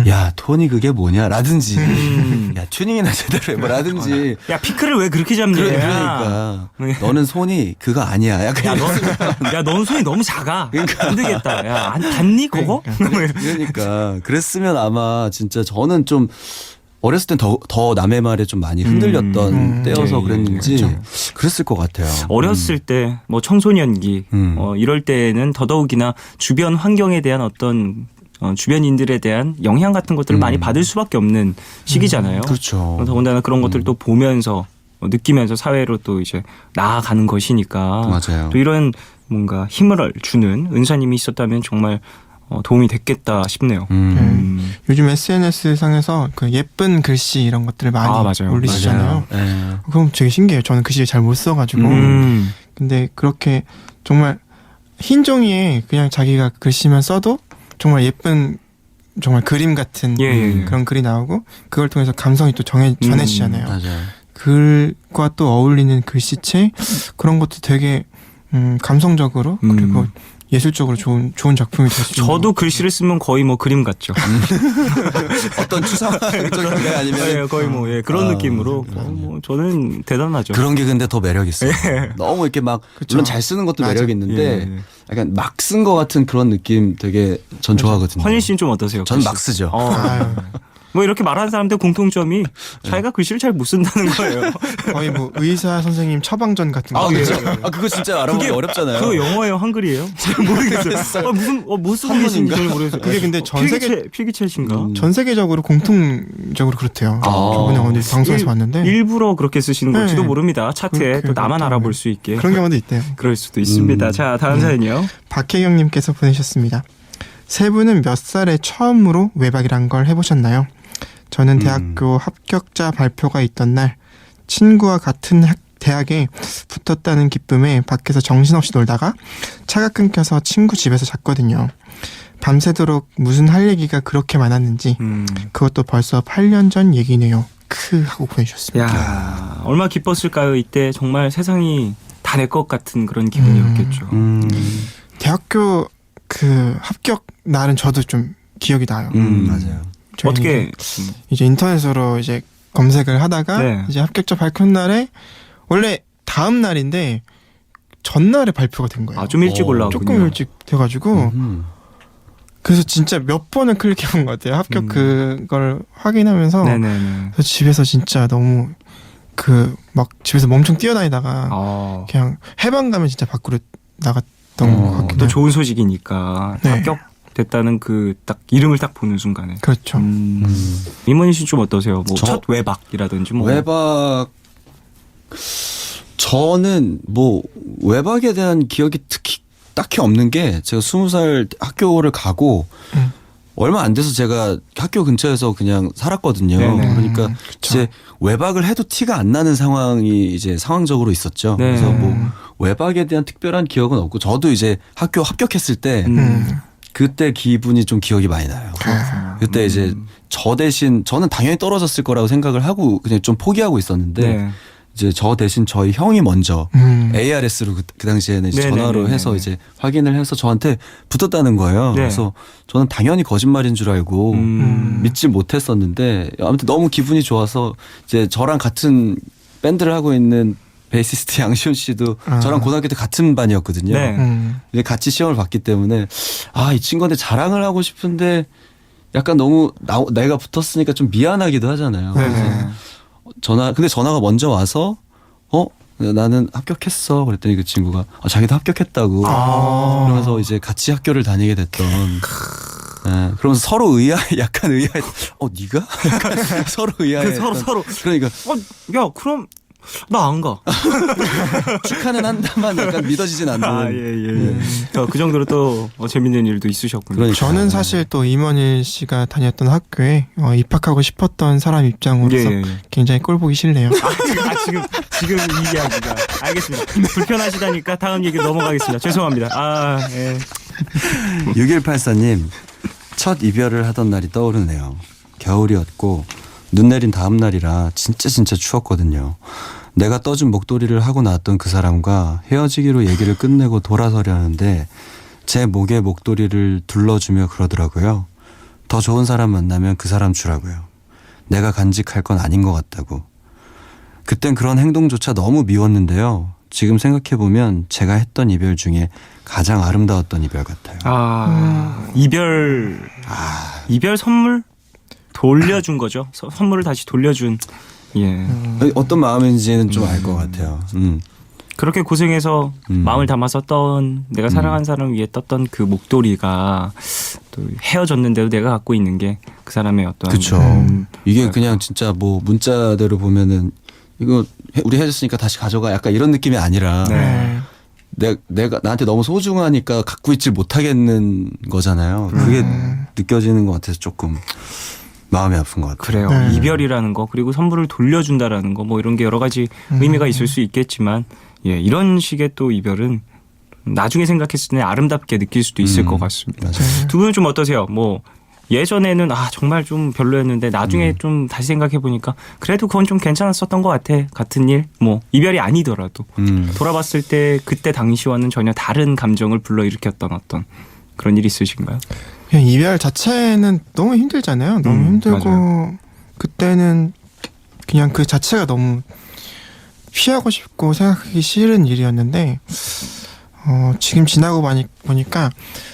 야 톤이 그게 뭐냐 라든지 야 튜닝이나 제대로 해봐라든지 야 피크를 왜 그렇게 잡냐. 그러니까 네. 너는 손이 그거 아니야. 약간 넌 손이 너무 작아. 그러니까. 안 되겠다. 야, 닿니 그거? 그러니까 그랬으면 아마 진짜 저는 좀 어렸을 땐 더 남의 말에 좀 많이 흔들렸던 때여서 예, 그랬는지 그렇죠. 그랬을 것 같아요. 어렸을 때 뭐 청소년기 이럴 때는 더더욱이나 주변 환경에 대한 어떤 주변인들에 대한 영향 같은 것들을 많이 받을 수밖에 없는 시기잖아요. 그렇죠. 더군다나 그런 것들을 또 보면서 느끼면서 사회로 또 이제 나아가는 것이니까 맞아요. 또 이런 뭔가 힘을 주는 은사님이 있었다면 정말 도움이 됐겠다 싶네요. 요즘 SNS 상에서 그 예쁜 글씨 이런 것들을 많이 맞아요. 올리시잖아요. 네. 그럼 되게 신기해요. 저는 글씨 잘 못 써가지고. 근데 그렇게 정말 흰 종이에 그냥 자기가 글씨만 써도 정말 예쁜 정말 그림 같은 그런 글이 나오고 그걸 통해서 감성이 또 전해지잖아요. 맞아요. 글과 또 어울리는 글씨체 그런 것도 되게 감성적으로 그리고 예술적으로 좋은 작품이 될 수 있는. 저도 글씨를 쓰면 거의 뭐 그림 같죠. 어떤 추상적인 아니면 네, 거의 뭐 그런 느낌으로 뭐 저는 대단하죠. 그런 게 근데 더 매력 있어요. 너무 이렇게 막 그쵸. 물론 잘 쓰는 것도 매력 있는데 예. 약간 막 쓴 것 같은 그런 느낌 되게 전 좋아하거든요. 헌일 씨는 좀 어떠세요? 전 막 쓰죠. 아유, 뭐 이렇게 말하는 사람들 공통점이 자기가 글씨를 잘 못 쓴다는 거예요. 거의 뭐 의사 선생님 처방전 같은 거. 그렇죠. 그거 진짜 알아보기 어렵잖아요. 그거 영어예요, 한글이에요? 잘 모르겠어요. 무슨 뭐 쓰고 계신지 잘 모르겠어요. 그게 근데 전 세계 필기체신가? 전 세계적으로 공통적으로 그렇대요. 저번에 어디 방송에서 봤는데 일부러 그렇게 쓰시는 걸지도 네. 모릅니다. 차트에 또 나만 그렇다면. 알아볼 수 있게. 그런 경우도 있대요. 그럴 수도 있습니다. 자, 다음 사연이요. 박혜경님께서 보내셨습니다. 세 분은 몇 살에 처음으로 외박이란 걸 해보셨나요? 저는 대학교 합격자 발표가 있던 날 친구와 같은 대학에 붙었다는 기쁨에 밖에서 정신없이 놀다가 차가 끊겨서 친구 집에서 잤거든요. 밤새도록 무슨 할 얘기가 그렇게 많았는지 그것도 벌써 8년 전 얘기네요. 하고 보내주셨습니다. 야, 얼마나 기뻤을까요? 이때 정말 세상이 다 내 것 같은 그런 기분이었겠죠. 대학교 그 합격 날은 저도 좀 기억이 나요. 맞아요. 어떻게 이제 인터넷으로 이제 검색을 하다가 네. 이제 합격자 발표 날에 원래 다음 날인데 전날에 발표가 된 거예요. 좀 일찍 올라오군요. 조금 일찍 돼가지고 그래서 진짜 몇 번을 클릭해본 것 같아요. 합격 그걸 확인하면서 네네네. 그래서 집에서 진짜 너무 막 집에서 멍청 뛰어다니다가 그냥 해방 가면 진짜 밖으로 나갔던 것 같기도 또 해요. 좋은 소식이니까 네. 합격됐다는 그 딱 이름을 딱 보는 순간에. 그렇죠. 이모니 씨 좀 어떠세요? 뭐 저- 첫 외박이라든지 뭐. 외박 저는 뭐 외박에 대한 기억이 딱히 없는 게 제가 20살 학교를 가고 얼마 안 돼서 제가 학교 근처에서 그냥 살았거든요. 네네. 그러니까 이제 외박을 해도 티가 안 나는 상황이 이제 상황적으로 있었죠. 네. 그래서 뭐 외박에 대한 특별한 기억은 없고 저도 이제 학교 합격했을 때 그때 기분이 좀 기억이 많이 나요. 그때 이제 저 대신 저는 당연히 떨어졌을 거라고 생각을 하고 그냥 좀 포기하고 있었는데 네. 이제 저 대신 저희 형이 먼저 ARS로 그 당시에는 이제 네네네네네. 전화로 해서 이제 확인을 해서 저한테 붙었다는 거예요. 네. 그래서 저는 당연히 거짓말인 줄 알고 믿지 못했었는데 아무튼 너무 기분이 좋아서 이제 저랑 같은 밴드를 하고 있는 베이시스트 양시훈 씨도 저랑 고등학교 때 같은 반이었거든요. 네. 이제 같이 시험을 봤기 때문에 이 친구한테 자랑을 하고 싶은데 약간 너무 내가 붙었으니까 좀 미안하기도 하잖아요. 그래서 근데 전화가 먼저 와서 나는 합격했어 그랬더니 그 친구가 자기도 합격했다고 그러면서 이제 같이 학교를 다니게 됐던 그러면서 서로 약간 의아해 네가? 약간 서로 의아해 서로 그러니까 야 그럼 나 안 가. 축하는 한다만 약간 믿어지진 않는 예. 그 정도로 또 재밌는 일도 있으셨군요. 그러니까. 저는 사실 또 임원일 씨가 다녔던 학교에 입학하고 싶었던 사람 입장으로서 예. 굉장히 꼴 보기 싫네요. 지금 이 이야기가 알겠습니다. 불편하시다니까 다음 얘기 넘어가겠습니다. 죄송합니다. 예. 6184님 첫 이별을 하던 날이 떠오르네요. 겨울이었고 눈 내린 다음 날이라 진짜 추웠거든요. 내가 떠준 목도리를 하고 나왔던 그 사람과 헤어지기로 얘기를 끝내고 돌아서려는데 제 목에 목도리를 둘러주며 그러더라고요. 더 좋은 사람 만나면 그 사람 주라고요. 내가 간직할 건 아닌 것 같다고. 그땐 그런 행동조차 너무 미웠는데요. 지금 생각해보면 제가 했던 이별 중에 가장 아름다웠던 이별 같아요. 이별 선물 돌려준 거죠. 선물을 다시 돌려준. 예. 어떤 마음인지는 좀 알 것 같아요. 그렇게 고생해서 마음을 담아서 내가 사랑한 사람을 위해 떴던 그 목도리가 또 헤어졌는데도 내가 갖고 있는 게 그 사람의 어떤 그렇죠. 이게 그냥 진짜 뭐 문자대로 보면은 이거 우리 헤어졌으니까 다시 가져가 약간 이런 느낌이 아니라 내가 나한테 너무 소중하니까 갖고 있질 못하겠는 거잖아요. 그게 느껴지는 것 같아서 조금 마음이 아픈 것 같아요. 그래요. 이별이라는 거 그리고 선물을 돌려준다라는 거 뭐 이런 게 여러 가지 의미가 있을 수 있겠지만 이런 식의 또 이별은 나중에 생각했을 때 아름답게 느낄 수도 있을 것 같습니다. 맞아요. 두 분은 좀 어떠세요? 뭐 예전에는 정말 좀 별로였는데 나중에 좀 다시 생각해 보니까 그래도 그건 좀 괜찮았었던 것 같아. 같은 일, 뭐 이별이 아니더라도 돌아봤을 때 그때 당시와는 전혀 다른 감정을 불러일으켰던 어떤 그런 일이 있으신가요? 그냥 이별 자체는 너무 힘들잖아요. 너무 힘들고 맞아요. 그때는 그냥 그 자체가 너무 피하고 싶고 생각하기 싫은 일이었는데 지금 지나고 보니까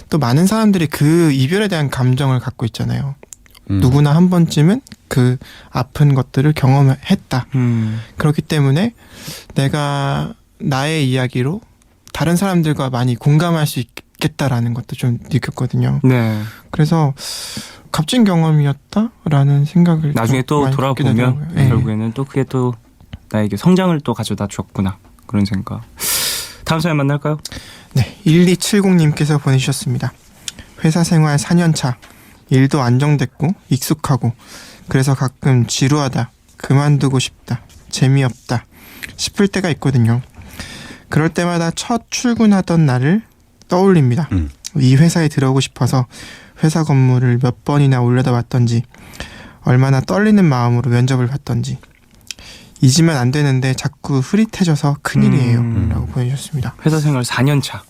또 많은 사람들이 그 이별에 대한 감정을 갖고 있잖아요. 누구나 한 번쯤은 그 아픈 것들을 경험했다. 그렇기 때문에 내가 나의 이야기로 다른 사람들과 많이 공감할 수 있겠다라는 것도 좀 느꼈거든요. 네. 그래서 값진 경험이었다라는 생각을 나중에 또 많이 갖게 되더라고요. 돌아보면 네. 결국에는 또 그게 또 나에게 성장을 또 가져다 줬구나 그런 생각. 다음 사연 만날까요? 네, 1270님께서 보내주셨습니다. 회사 생활 4년 차, 일도 안정됐고 익숙하고 그래서 가끔 지루하다, 그만두고 싶다, 재미없다 싶을 때가 있거든요. 그럴 때마다 첫 출근하던 날을 떠올립니다. 이 회사에 들어오고 싶어서 회사 건물을 몇 번이나 올려다봤던지, 얼마나 떨리는 마음으로 면접을 봤던지. 잊으면 안 되는데 자꾸 흐릿해져서 큰일이에요. 라고 보내주셨습니다. 회사 생활 4년 차.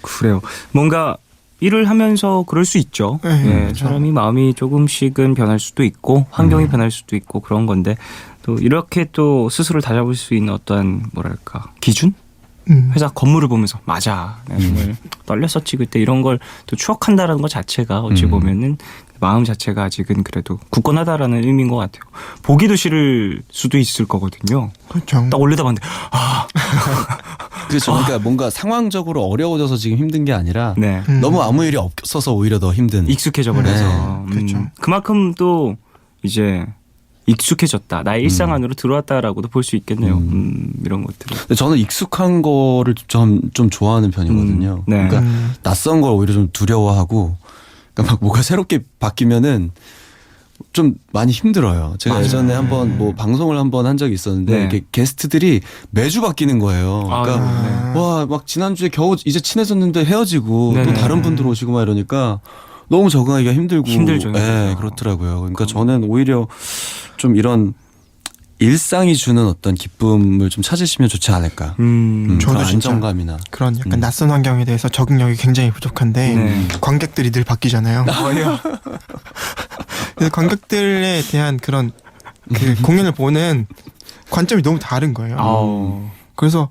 그래요. 뭔가 일을 하면서 그럴 수 있죠. 예, 사람이 마음이 조금씩은 변할 수도 있고 환경이 변할 수도 있고 그런 건데, 또 이렇게 또 스스로를 다잡을 수 있는 어떠한 뭐랄까 기준? 회사 건물을 보면서 맞아, 내가 정말 떨렸었지 그때, 이런 걸 또 추억한다라는 것 자체가 어찌 보면은 마음 자체가 아직은 그래도 굳건하다라는 의미인 것 같아요. 보기도 싫을 수도 있을 거거든요. 그렇죠. 딱 올려다봤는데 그렇죠. 그러니까 뭔가 상황적으로 어려워져서 지금 힘든 게 아니라 네. 너무 아무 일이 없어서 오히려 더 힘든. 익숙해져 버려서. 네. 그렇죠. 그만큼 또 이제 익숙해졌다, 나의 일상 안으로 들어왔다라고도 볼 수 있겠네요. 이런 것들을. 근데 저는 익숙한 거를 좀 좋아하는 편이거든요. 네. 그러니까 낯선 걸 오히려 좀 두려워하고, 그러니까 막 뭐가 새롭게 바뀌면은 좀 많이 힘들어요. 제가 예전에 한번 뭐 방송을 한번 한 적이 있었는데 네. 이렇게 게스트들이 매주 바뀌는 거예요. 그러니까 네. 와, 막 지난주에 겨우 이제 친해졌는데 헤어지고 네네. 또 다른 분들 오시고 막 이러니까 너무 적응하기가 힘들고. 힘들죠. 네, 그렇더라고요. 그러니까 저는 오히려 좀 이런 일상이 주는 어떤 기쁨을 좀 찾으시면 좋지 않을까. 그런 저도 진짜 안정감이나. 그런 약간 낯선 환경에 대해서 적응력이 굉장히 부족한데 네. 관객들이 늘 바뀌잖아요. 그래서 관객들에 대한 그런 그 공연을 보는 관점이 너무 다른 거예요. 그래서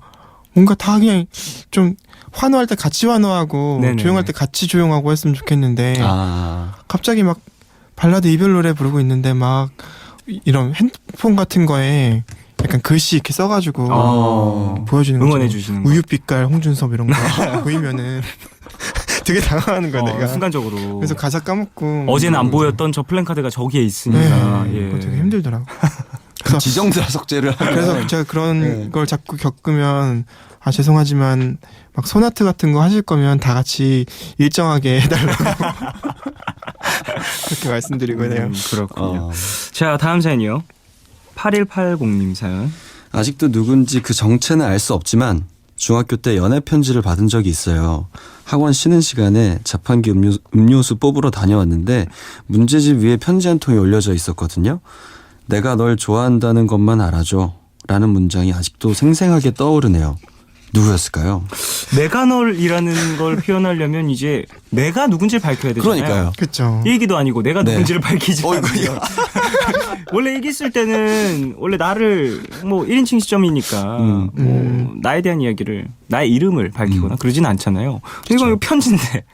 뭔가 다 그냥 좀 환호할 때 같이 환호하고 네네네. 조용할 때 같이 조용하고 했으면 좋겠는데 아. 갑자기 막 발라드 이별 노래 부르고 있는데 막 이런 핸드폰 같은 거에 약간 글씨 이렇게 써가지고 보여주는 거죠. 응원해 주시는 거. 우유빛깔 홍준섭 이런 거 보이면은 되게 당황하는 거야 내가. 순간적으로. 그래서 가사 까먹고 어제는 안 보였던 저 플랜카드가 저기에 있으니까. 네, 예. 그거 되게 힘들더라고. 그 지정자 석제를 하면. 그래서 제가 그런 네. 걸 자꾸 겪으면 죄송하지만 막 소나트 같은 거 하실 거면 다 같이 일정하게 해달라고 그렇게 말씀드리고 해요. 그렇군요. 자, 다음 사연이요. 8180님 사연. 아직도 누군지 그 정체는 알 수 없지만 중학교 때 연애 편지를 받은 적이 있어요. 학원 쉬는 시간에 자판기 음료수 뽑으러 다녀왔는데 문제집 위에 편지 한 통이 올려져 있었거든요. 내가 널 좋아한다는 것만 알아줘 라는 문장이 아직도 생생하게 떠오르네요. 누구였을까요? 내가 널이라는 걸 표현하려면 이제 내가 누군지를 밝혀야 되잖아요. 그러니까요. 그렇죠. 일기도 아니고 내가 네. 누군지를 밝히지 않으면 원래 일기 쓸 때는 원래 나를 뭐 1인칭 시점이니까 뭐 나에 대한 이야기를, 나의 이름을 밝히거나 그러진 않잖아요. 이거 편지인데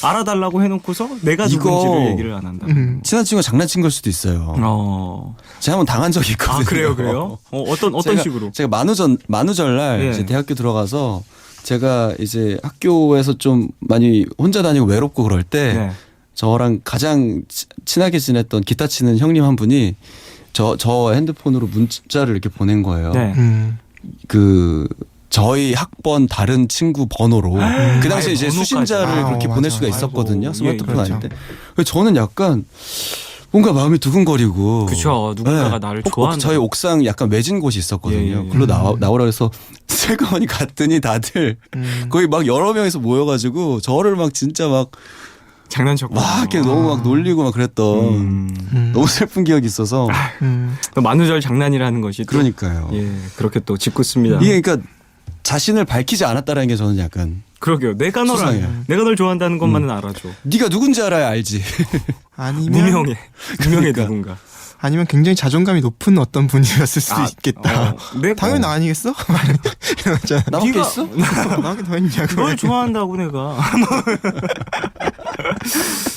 알아달라고 해놓고서 내가 이거 누군지를 얘기를 안 한다. 친한 친구가 장난친 걸 수도 있어요. 제가 한번 당한 적이 있거든요. 아, 그래요? 어떤 식으로? 제가 만우절날 예. 이제 대학교 들어가서 제가 이제 학교에서 좀 많이 혼자 다니고 외롭고 그럴 때 네. 저랑 가장 친하게 지냈던 기타 치는 형님 한 분이 저 핸드폰으로 문자를 이렇게 보낸 거예요. 네. 그 저희 학번 다른 친구 번호로 그 당시에 아예 이제 번호까지. 수신자를 그렇게 맞아. 보낼 수가 아이고. 있었거든요. 스마트폰 예, 아닐 그렇죠. 때. 그래서 저는 약간 뭔가 마음이 두근거리고. 그쵸. 누군가가 나를 좋아한다. 저희 옥상 약간 외진 곳이 있었거든요. 예, 예. 글로 나오라 해서 슬그머니 갔더니 다들 거기 막 여러 명이서 모여가지고 저를 막 진짜 막 장난쳤고. 이렇게 너무 막 놀리고 막 그랬던 너무 슬픈 기억이 있어서. 또 만우절 장난이라는 것이 또 그러니까요. 예, 그렇게 또 짓궂습니다. 이게 그러니까 자신을 밝히지 않았다라는 게 저는 약간 그러게요. 내가 수상해요. 널 좋아한다는 것만은 알아줘. 네가 누군지 알아야 알지. 아니면 무명의 그러니까. 누군가. 아니면 굉장히 자존감이 높은 어떤 분이었을 수도 있겠다. 내가 당연히 나 아니겠어? 이러잖아. 나밖에 네가 있어? 나밖에 더 있냐고. 널 좋아한다고 내가.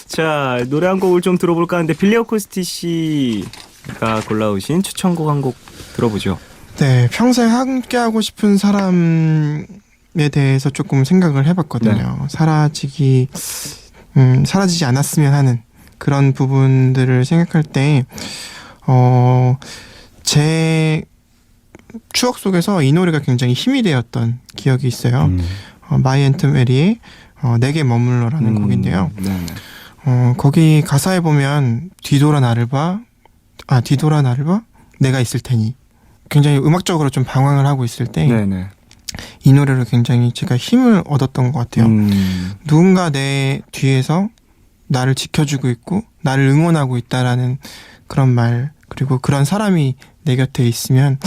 자, 노래 한 곡을 좀 들어볼까 하는데 빌리 어코스티 씨가 골라오신 추천곡 한 곡 들어보죠. 네, 평생 함께하고 싶은 사람에 대해서 조금 생각을 해봤거든요. 사라지지 않았으면 하는 그런 부분들을 생각할 때, 제 추억 속에서 이 노래가 굉장히 힘이 되었던 기억이 있어요. 마이 앤트 메리의 내게 머물러라는 곡인데요. 네. 거기 가사에 보면 뒤돌아 나를 봐 내가 있을 테니 굉장히 음악적으로 좀 방황을 하고 있을 때 네네. 이 노래로 굉장히 제가 힘을 얻었던 것 같아요. 누군가 내 뒤에서 나를 지켜주고 있고 나를 응원하고 있다라는 그런 말, 그리고 그런 사람이 내 곁에 있으면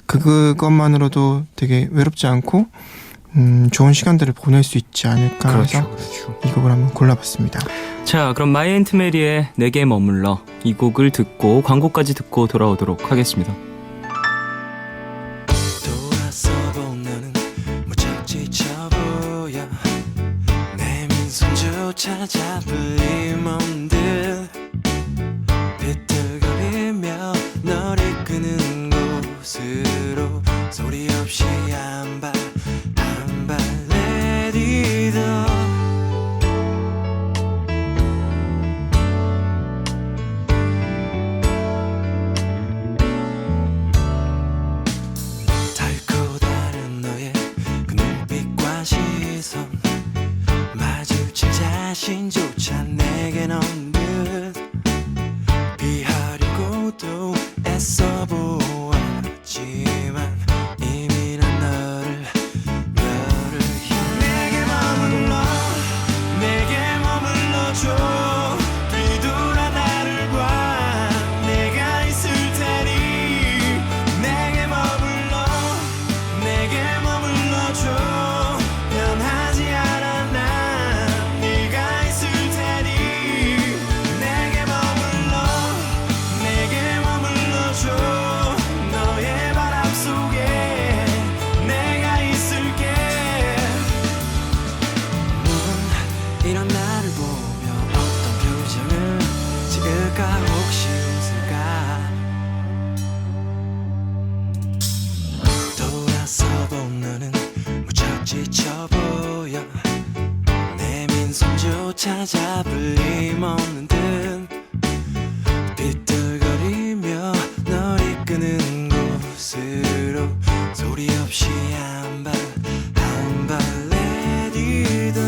그것만으로도 되게 외롭지 않고 좋은 시간들을 보낼 수 있지 않을까 해서 그렇죠. 이 곡을 한번 골라봤습니다. 자, 그럼 마이 앤트 메리의 내게 머물러 이 곡을 듣고 광고까지 듣고 돌아오도록 하겠습니다. 돌아서 본 너는 무척 지쳐 보여 내 민손조차 잡을 힘 없는 듯 비틀거리며 널 이끄는 곳으로 소리 없이 한 발 내디뎌 달고 다른 너의 그 눈빛과 시선 마주친 자신조차 내겐 없는 듯 피하려고도 애써 보았지만 이미 난 너를 내게 머물러줘 뒤돌아 나를 봐 내가 있을 테니 내게 머물러줘 변하지 않아 난 네가 있을 테니 내게 머물러줘 너의 바람 속에 내가 있을게 넌 이런 나를 보며 어떤 표정을 지을까 혹시 웃을까 돌아서 본 너는 무척 지쳐 보여 내 민손조차 잡을 힘 없는 듯 비틀거리며 널 이끄는 곳으로 소리 없이 한 발 내디뎌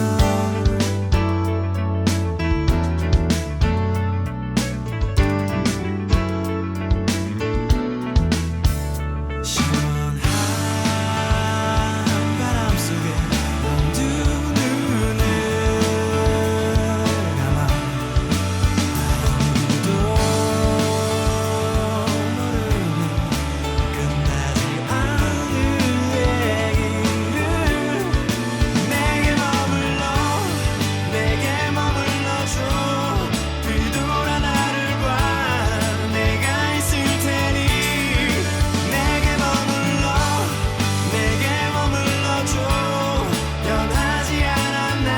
시원한 바람 속에 넌 두 눈을 감아 아무도 모르는 끝나지 않을 얘기를 내게 머물러줘 뒤돌아 나를 봐 내가 있을 테니 내게 머물러줘 변하지 않아 난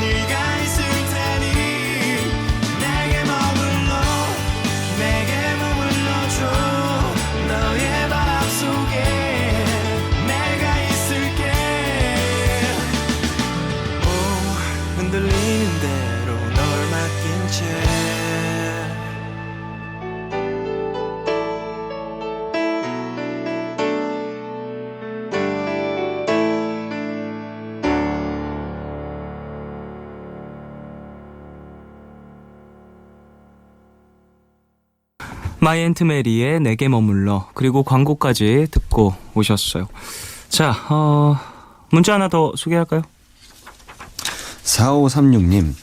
네가 있을 테니 내게 머물러줘 너의 바람 속에 내가 있을게 오 흔들리는 대로 널 맡긴 채 마이 앤트 메리의 내게 머물러 그리고 광고까지 듣고 오셨어요. 자, 문자 하나 더 소개할까요? 4536님,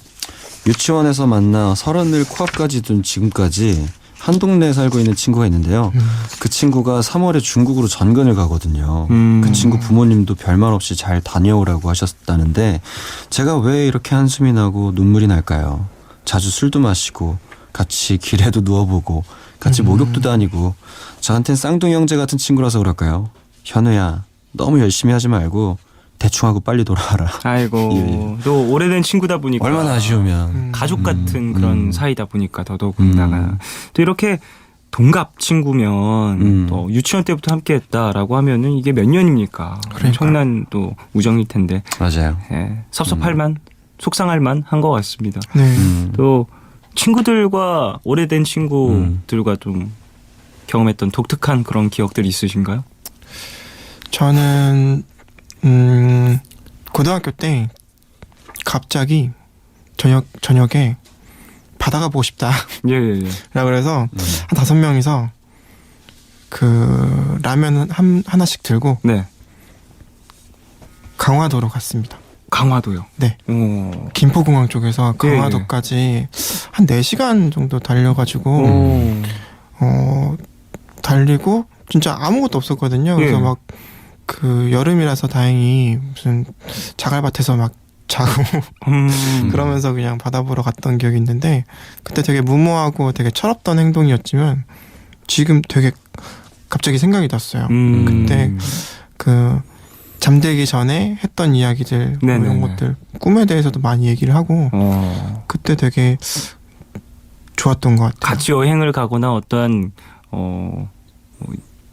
유치원에서 만나 30을 코앞까지 둔 지금까지 한 동네에 살고 있는 친구가 있는데요. 그 친구가 3월에 중국으로 전근을 가거든요. 그 친구 부모님도 별말 없이 잘 다녀오라고 하셨다는데 제가 왜 이렇게 한숨이 나고 눈물이 날까요? 자주 술도 마시고 같이 길에도 누워보고 같이 목욕도 다니고 저한텐 쌍둥이 형제 같은 친구라서 그럴까요? 현우야, 너무 열심히 하지 말고 대충 하고 빨리 돌아와라. 아이고, 예. 또 오래된 친구다 보니까 얼마나 아쉬우면. 가족 같은 그런 사이다 보니까 더더군다나 또 이렇게 동갑 친구면 또 유치원 때부터 함께했다라고 하면은 이게 몇 년입니까? 엄청난 또 우정일 텐데. 맞아요. 예, 섭섭할만, 속상할만 한 것 같습니다. 네. 또 친구들과 오래된 친구들과 좀 경험했던 독특한 그런 기억들이 있으신가요? 저는 고등학교 때 갑자기 저녁에 바다가 보고 싶다. 예. 라고 그래서 한 5명이서 그 라면 하나씩 들고 네. 강화도로 갔습니다. 강화도요. 네. 오. 김포공항 쪽에서 강화도까지 한 4시간 정도 달려가지고 달리고 진짜 아무것도 없었거든요. 그래서 예. 막 그 여름이라서 다행히 무슨 자갈밭에서 막 자고 그러면서 그냥 바다 보러 갔던 기억이 있는데 그때 되게 무모하고 되게 철없던 행동이었지만 지금 되게 갑자기 생각이 났어요. 그때 그 잠들기 전에 했던 이야기들 뭐 이런 것들 꿈에 대해서도 많이 얘기를 하고 그때 되게 좋았던 것 같아요. 같이 여행을 가거나 어떠한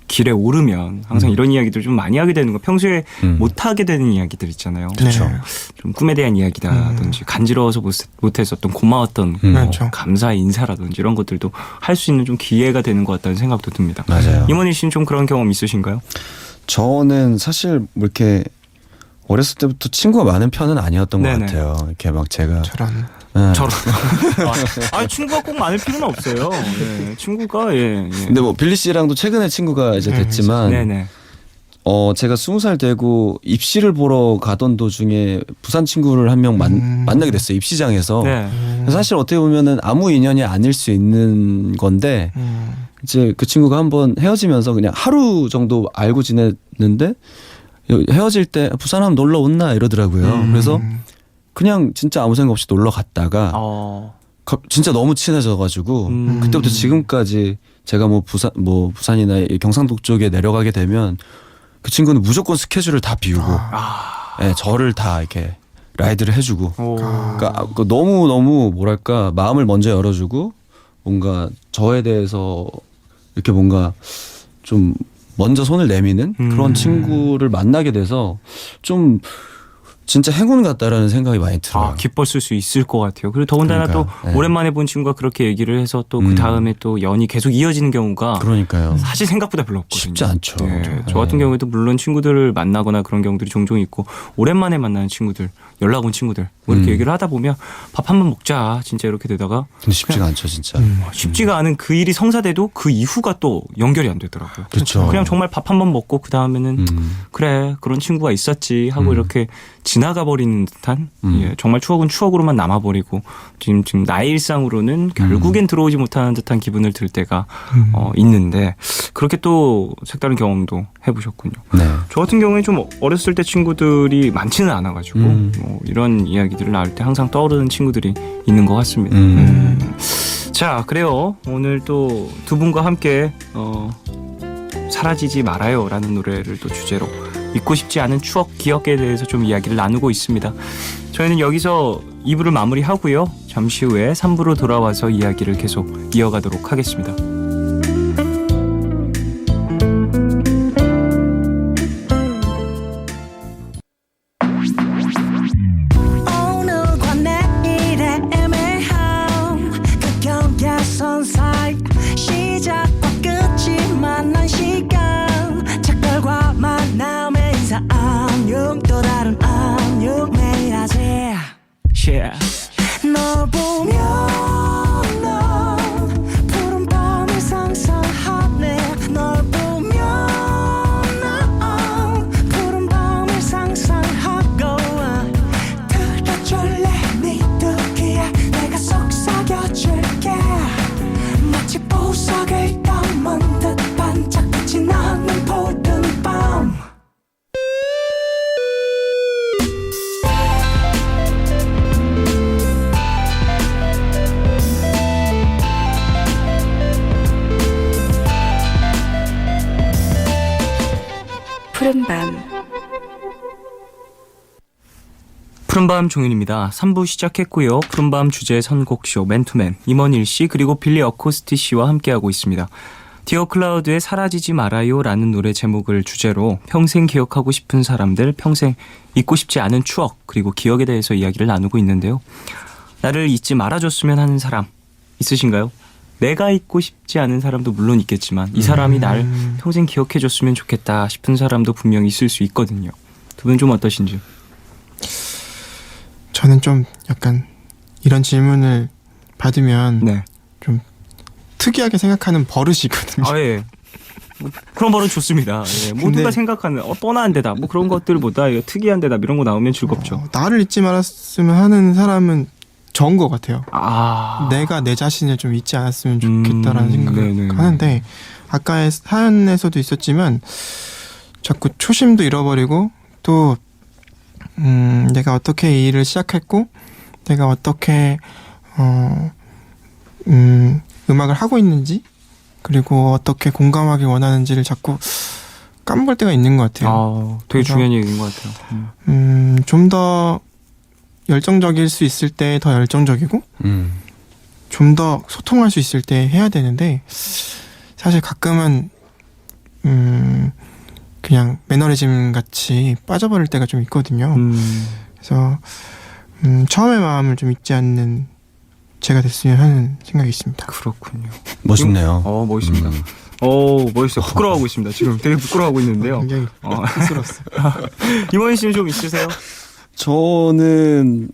길에 오르면 항상 이런 이야기들 좀 많이 하게 되는 거 평소에 못 하게 되는 이야기들 있잖아요. 그렇죠. 좀 꿈에 대한 이야기라든지 간지러워서 못했었던 고마웠던 그렇죠. 감사의 인사라든지 이런 것들도 할 수 있는 좀 기회가 되는 것 같다는 생각도 듭니다. 맞아요. 임원희 씨는 좀 그런 경험 있으신가요? 저는 사실 뭐 이렇게 어렸을 때부터 친구가 많은 편은 아니었던 네네. 것 같아요. 이렇게 막 제가 저런 저런. 아니 친구가 꼭 많을 필요는 없어요. 네, 친구가 예. 근데 뭐 빌리 씨랑도 최근에 친구가 이제 됐지만 네네. 제가 20살 되고 입시를 보러 가던 도중에 부산 친구를 한 명 만나게 됐어요. 입시장에서. 네. 사실 어떻게 보면은 아무 인연이 아닐 수 있는 건데 이제 그 친구가 한번 헤어지면서 그냥 하루 정도 알고 지냈는데 헤어질 때 부산 한번 놀러 온나 이러더라고요. 그래서 그냥 진짜 아무 생각 없이 놀러 갔다가 진짜 너무 친해져가지고 그때부터 지금까지 제가 뭐 부산이나 경상도 쪽에 내려가게 되면 그 친구는 무조건 스케줄을 다 비우고 네, 저를 다 이렇게 라이드를 해주고 그러니까 너무 뭐랄까 마음을 먼저 열어주고 뭔가 저에 대해서 이렇게 뭔가 좀 먼저 손을 내미는 그런 친구를 만나게 돼서 좀 진짜 행운 같다라는 생각이 많이 들어요. 기뻤을 수 있을 것 같아요. 그리고 더군다나 또 네. 오랜만에 본 친구가 그렇게 얘기를 해서 또 그 다음에 또 연이 계속 이어지는 경우가 그러니까요. 사실 생각보다 별로 없거든요. 쉽지 않죠. 네. 저 같은 경우에도 물론 친구들을 만나거나 그런 경우들이 종종 있고 오랜만에 만나는 친구들, 연락 온 친구들 뭐 이렇게 얘기를 하다 보면 밥 한번 먹자 진짜 이렇게 되다가 근데 쉽지가 않죠 진짜. 쉽지가 않은 그 일이 성사돼도 그 이후가 또 연결이 안 되더라고요. 그렇죠. 그냥 정말 밥 한번 먹고 그 다음에는 그래 그런 친구가 있었지 하고 이렇게 지나가 버리는 듯한 예, 정말 추억은 추억으로만 남아버리고 지금 나의 일상으로는 결국엔 들어오지 못하는 듯한 기분을 들 때가 있는데 그렇게 또 색다른 경험도 해보셨군요. 네. 저 같은 경우에 좀 어렸을 때 친구들이 많지는 않아가지고 뭐 이런 이야기들을 나눌 때 항상 떠오르는 친구들이 있는 것 같습니다. 자 그래요 오늘 또 두 분과 함께 사라지지 말아요라는 노래를 또 주제로 잊고 싶지 않은 추억 기억에 대해서 좀 이야기를 나누고 있습니다. 저희는 여기서 2부를 마무리하고요. 잠시 후에 3부로 돌아와서 이야기를 계속 이어가도록 하겠습니다. 오늘과 내일의 애매함 그 경계선 사이 시작과 끝이 만난 시간 작별과 만남의 인사 안녕 또 다른 안녕 매일 하지 널 보면 넌 푸른 밤을 상상하네 널 보면 넌 푸른 밤을 상상하고 들어줄래 미루기에 내가 속삭여줄게 마치 보석을 담은 듯 반짝이지 않는 푸른 밤 푸른밤 푸른밤 종윤입니다. 3부 시작했고요. 푸른밤 주제 선곡쇼 맨투맨 임원일 씨 그리고 빌리 어코스티 씨와 함께하고 있습니다. 디어 클라우드의 사라지지 말아요 라는 노래 제목을 주제로 평생 기억하고 싶은 사람들, 평생 잊고 싶지 않은 추억 그리고 기억에 대해서 이야기를 나누고 있는데요. 나를 잊지 말아줬으면 하는 사람 있으신가요? 내가 잊고 싶지 않은 사람도 물론 있겠지만 이 사람이 날 평생 기억해줬으면 좋겠다 싶은 사람도 분명히 있을 수 있거든요. 두 분 좀 어떠신지? 저는 좀 약간 이런 질문을 받으면 네. 특이하게 생각하는 버릇이거든요. 아 예. 뭐 그런 버릇 좋습니다. 예. 모두가 근데- 생각하는 뻔한 대답 뭐 그런 것들보다 이거 특이한 대답 이런 거 나오면 즐겁죠. 나를 잊지 말았으면 하는 사람은 적은 것 같아요. 아. 내가 내 자신을 좀 잊지 않았으면 좋겠다라는 생각을 네네. 하는데 아까의 사연에서도 있었지만 자꾸 초심도 잃어버리고 또 내가 어떻게 이 일을 시작했고 내가 어떻게 음악을 하고 있는지 그리고 어떻게 공감하기 원하는지를 자꾸 까먹을 때가 있는 것 같아요. 아, 되게 그래서- 중요한 얘기인 것 같아요. 좀 더 열정적일 수 있을 때 더 열정적이고 좀 더 소통할 수 있을 때 해야 되는데 사실 가끔은 그냥 매너리즘 같이 빠져버릴 때가 좀 있거든요. 그래서 처음의 마음을 좀 잊지 않는 제가 됐으면 하는 생각이 있습니다. 그렇군요. 멋있네요. 멋있습니다. 멋있어요. 부끄러워하고 있습니다. 지금 되게 부끄러워하고 있는데요. 굉장히 쑥스러웠어요. 이모현 씨는 좀 있으세요? 저는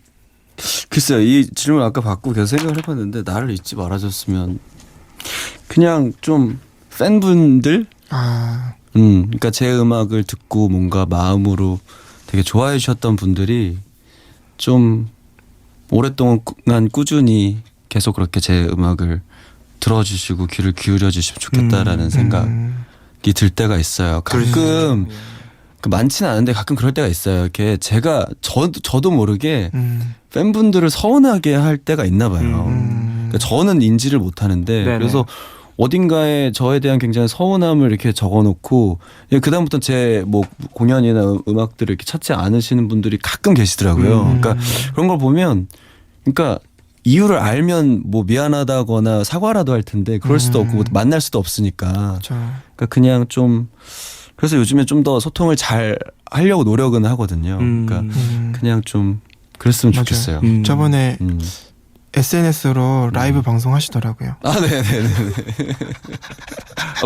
글쎄요, 이 질문 아까 받고 계속 생각을 해봤는데 나를 잊지 말아줬으면 그냥 좀 팬분들, 그러니까 제 음악을 듣고 뭔가 마음으로 되게 좋아해 주셨던 분들이 좀 오랫동안 꾸준히 계속 그렇게 제 음악을 들어주시고 귀를 기울여 주시면 좋겠다라는 생각이 들 때가 있어요. 가끔 많지는 않은데 가끔 그럴 때가 있어요. 이렇게 제가 저도 모르게 팬분들을 서운하게 할 때가 있나 봐요. 그러니까 저는 인지를 못 하는데 네네. 그래서 어딘가에 저에 대한 굉장히 서운함을 이렇게 적어놓고 그다음부터 제 뭐 공연이나 음악들을 이렇게 찾지 않으시는 분들이 가끔 계시더라고요. 그러니까 그런 걸 보면 그러니까 이유를 알면 뭐 미안하다거나 사과라도 할 텐데 그럴 수도 없고 만날 수도 없으니까. 그러니까 그냥 좀 그래서 요즘에 좀 더 소통을 잘 하려고 노력은 하거든요. 그러니까 그냥 좀 그랬으면 맞아요. 좋겠어요. 저번에 SNS로 라이브 방송 하시더라고요. 아, 네네네.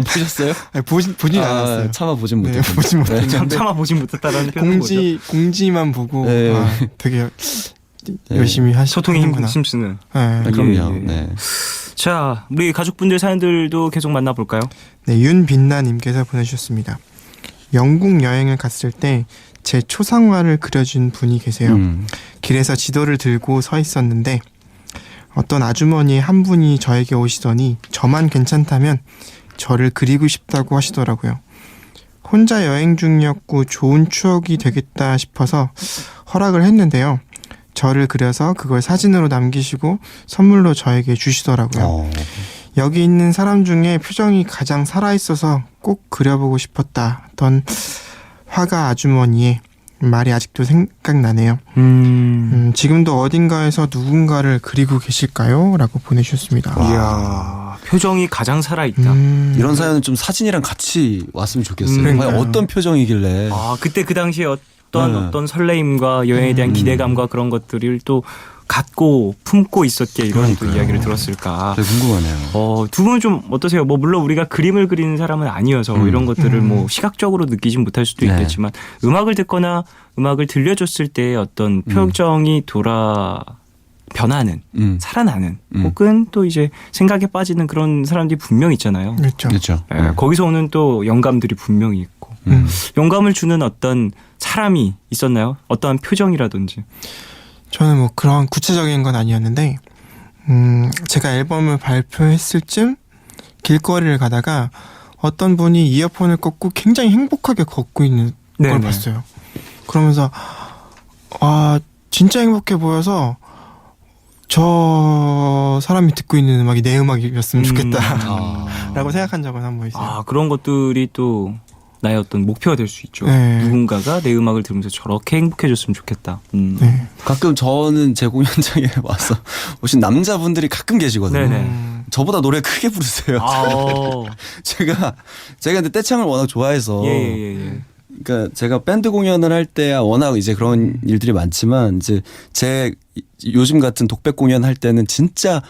보셨어요? 아니, 보진 않았어요. 차마 보진 네, 못했어요. 보진 못했는데 참아 보진 못했다라는 표현인 거죠. 공지만 보고 네. 되게 열심히 소통에 하시는구나. 힘쓰는. 네. 그럼요. 예, 예. 네. 자, 우리 가족분들 사연들도 계속 만나볼까요? 네, 윤빛나님께서 보내주셨습니다. 영국 여행을 갔을 때 제 초상화를 그려준 분이 계세요. 길에서 지도를 들고 서 있었는데 어떤 아주머니 한 분이 저에게 오시더니 저만 괜찮다면 저를 그리고 싶다고 하시더라고요. 혼자 여행 중이었고 좋은 추억이 되겠다 싶어서 허락을 했는데요. 저를 그려서 그걸 사진으로 남기시고 선물로 저에게 주시더라고요. 여기 있는 사람 중에 표정이 가장 살아있어서 꼭 그려보고 싶었다던 화가 아주머니의 말이 아직도 생각나네요. 지금도 어딘가에서 누군가를 그리고 계실까요? 라고 보내주셨습니다. 이야, 표정이 가장 살아있다. 이런 사연은 좀 사진이랑 같이 왔으면 좋겠어요. 과연 그러니까요. 어떤 표정이길래. 아, 그때 그 당시에 어떤 설레임과 여행에 대한 기대감과 그런 것들을 또 갖고 품고 있었기에 이런 또 그러니까요. 이야기를 들었을까. 되게 궁금하네요. 두 분은 좀 어떠세요? 뭐 물론 우리가 그림을 그리는 사람은 아니어서 이런 것들을 뭐 시각적으로 느끼진 못할 수도 네. 있겠지만 음악을 듣거나 음악을 들려줬을 때 어떤 표정이 변하는, 살아나는 혹은 또 이제 생각에 빠지는 그런 사람들이 분명 있잖아요. 그렇죠. 그렇죠. 예, 거기서 오는 또 영감들이 분명히 있고 영감을 주는 어떤 사람이 있었나요? 어떠한 표정이라든지. 저는 뭐 그런 구체적인 건 아니었는데 제가 앨범을 발표했을 쯤 길거리를 가다가 어떤 분이 이어폰을 꽂고 굉장히 행복하게 걷고 있는 걸 네네. 봤어요. 그러면서 진짜 행복해 보여서 저 사람이 듣고 있는 음악이 내 음악이었으면 좋겠다 라고 생각한 적은 한 번 있어요. 그런 것들이 또 나의 어떤 목표가 될 수 있죠. 네. 누군가가 내 음악을 들으면서 저렇게 행복해졌으면 좋겠다. 네. 가끔 저는 제 공연장에 와서 오신 남자분들이 가끔 계시거든요. 네네. 저보다 노래 크게 부르세요. 제가 근데 떼창을 워낙 좋아해서 예. 그러니까 제가 밴드 공연을 할 때야 워낙 이제 그런 일들이 많지만 이제 제 요즘 같은 독백 공연 할 때는 진짜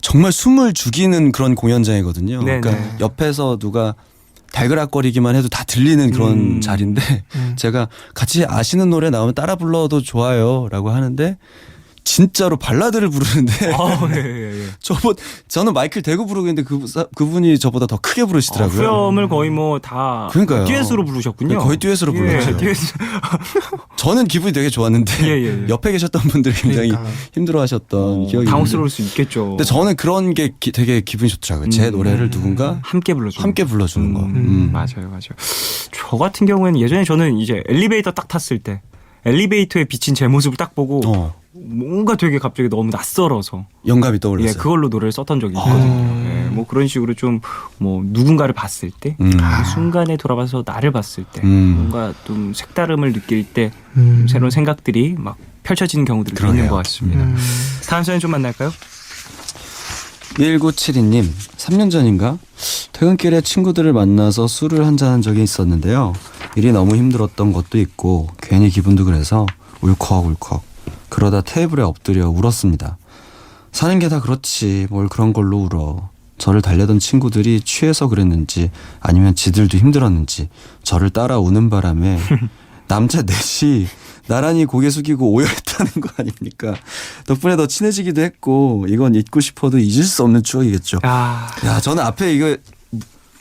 정말 숨을 죽이는 그런 공연장이거든요. 네네. 그러니까 옆에서 누가 달그락거리기만 해도 다 들리는 그런 자리인데 제가 같이 아시는 노래 나오면 따라 불러도 좋아요 라고 하는데 진짜로 발라드를 부르는데 예. 저는 마이클 대고 부르고 있는데 그분이 저보다 더 크게 부르시더라고요. 후렴을 거의 뭐 다 그러니까요. 듀엣으로 부르셨군요. 거의 듀엣으로 불렀어요. 듀엣. 저는 기분이 되게 좋았는데 예. 옆에 계셨던 분들이 굉장히 그러니까. 힘들어하셨던 기억이 당혹스러울 있는데. 수 있겠죠. 근데 저는 그런 게 되게 기분이 좋더라고요. 제 노래를 누군가 함께 불러주는 불러주는 거. 맞아요. 저 같은 경우에는 예전에 저는 이제 엘리베이터 딱 탔을 때 엘리베이터에 비친 제 모습을 딱 보고 뭔가 되게 갑자기 너무 낯설어서 영감이 떠올랐어요. 예, 그걸로 노래를 썼던 적이 있거든요. 예, 뭐 그런 식으로 좀 뭐 누군가를 봤을 때 그 순간에 돌아봐서 나를 봤을 때 뭔가 좀 색다름을 느낄 때 새로운 생각들이 막 펼쳐지는 경우들이 있는 것 같습니다. 다음 사연 좀 만날까요? 1972님 3년 전인가 퇴근길에 친구들을 만나서 술을 한잔한 적이 있었는데요. 일이 너무 힘들었던 것도 있고 괜히 기분도 그래서 울컥울컥 그러다 테이블에 엎드려 울었습니다. 사는 게 다 그렇지 뭘 그런 걸로 울어. 저를 달래던 친구들이 취해서 그랬는지 아니면 지들도 힘들었는지 저를 따라 우는 바람에 남자 넷이 나란히 고개 숙이고 오열했다는 거 아닙니까? 덕분에 더 친해지기도 했고 이건 잊고 싶어도 잊을 수 없는 추억이겠죠. 야, 저는 앞에 이거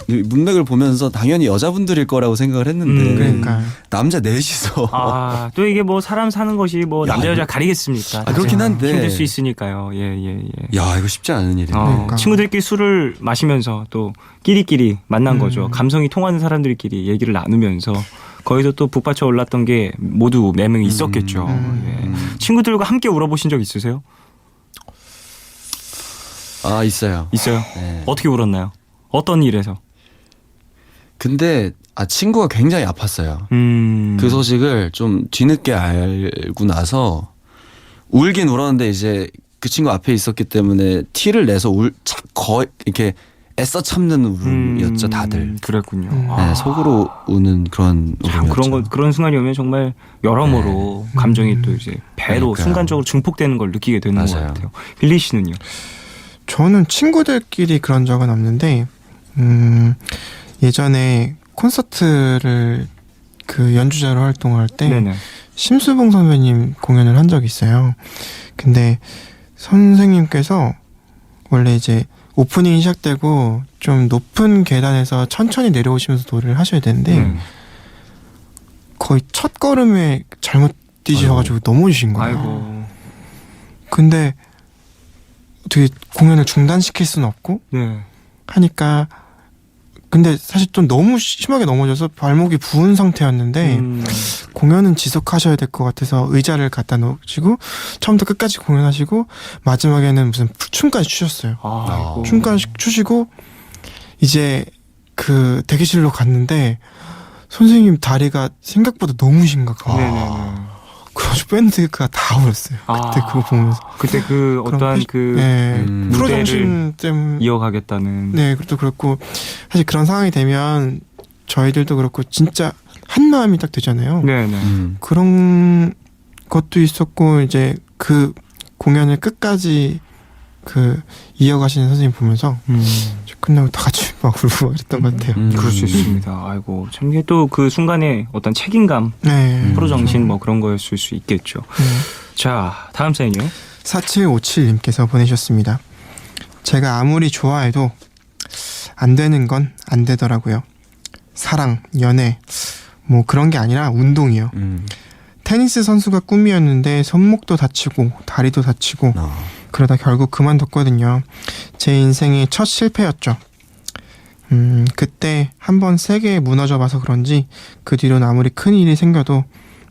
문맥을 보면서 당연히 여자분들일 거라고 생각을 했는데 그러니까 남자 넷이서 또 이게 뭐 사람 사는 것이 뭐 남자 여자 가리겠습니까? 그렇긴 한데 힘들 수 있으니까요. 예. 야, 이거 쉽지 않은 일이네. 그러니까. 친구들끼리 술을 마시면서 또 끼리끼리 만난 거죠. 감성이 통하는 사람들끼리 얘기를 나누면서 거기서 또 북받쳐 올랐던 게 모두 4명이 있었겠죠. 예. 친구들과 함께 울어보신 적 있으세요? 있어요. 있어요? 네. 어떻게 울었나요? 어떤 일에서? 근데 친구가 굉장히 아팠어요. 그 소식을 좀 뒤늦게 알고 나서 울긴 울었는데 이제 그 친구 앞에 있었기 때문에 티를 내서 거의 이렇게 애써 참는 울음이었죠, 다들. 그랬군요. 네, 속으로 우는 그런 참 울음이었죠. 그런 순간이 오면 정말 여러모로 감정이 또 이제 배로 그러니까요. 순간적으로 증폭되는 걸 느끼게 되는 것 맞아요. 같아요. 빌리 씨는요? 저는 친구들끼리 그런 적은 없는데 예전에 콘서트를 그 연주자로 활동할 때 네네. 심수봉 선배님 공연을 한 적이 있어요. 근데 선생님께서 원래 이제 오프닝이 시작되고 좀 높은 계단에서 천천히 내려오시면서 노래를 하셔야 되는데 거의 첫 걸음에 잘못 뛰셔가지고 넘어지신 거예요. 아이고. 근데 어떻게 공연을 중단시킬 수는 없고 네. 하니까 근데 사실 좀 너무 심하게 넘어져서 발목이 부은 상태였는데 공연은 지속하셔야 될 것 같아서 의자를 갖다 놓으시고 처음부터 끝까지 공연하시고 마지막에는 무슨 춤까지 추셨어요. 아이고. 춤까지 추시고 이제 그 대기실로 갔는데 선생님 다리가 생각보다 너무 심각하고 네네네. 그래가지고 밴드가 다 울었어요. 그때 그거 보면서. 그때 그 어떠한 그 네, 프로 무대를 정신 때문에 이어가겠다는. 네, 그것도 그렇고 사실 그런 상황이 되면 저희들도 그렇고 진짜 한 마음이 딱 되잖아요. 네네. 그런 것도 있었고 이제 그 공연을 끝까지 그 이어가시는 선생님 보면서 끝나고 다 같이 막 울고 그랬던 것 같아요. 그럴 수 있습니다. 아이고 참 이게 또 그 순간에 어떤 책임감, 네. 프로 정신 뭐 그런 거였을 수 있겠죠. 자 다음 사연이요. 4757님께서 보내셨습니다. 제가 아무리 좋아해도 안 되는 건 안 되더라고요. 사랑, 연애 뭐 그런 게 아니라 운동이요. 테니스 선수가 꿈이었는데 손목도 다치고 다리도 다치고 그러다 결국 그만뒀거든요. 제 인생의 첫 실패였죠. 그때 한번 세게 무너져 봐서 그런지 그 뒤로는 아무리 큰 일이 생겨도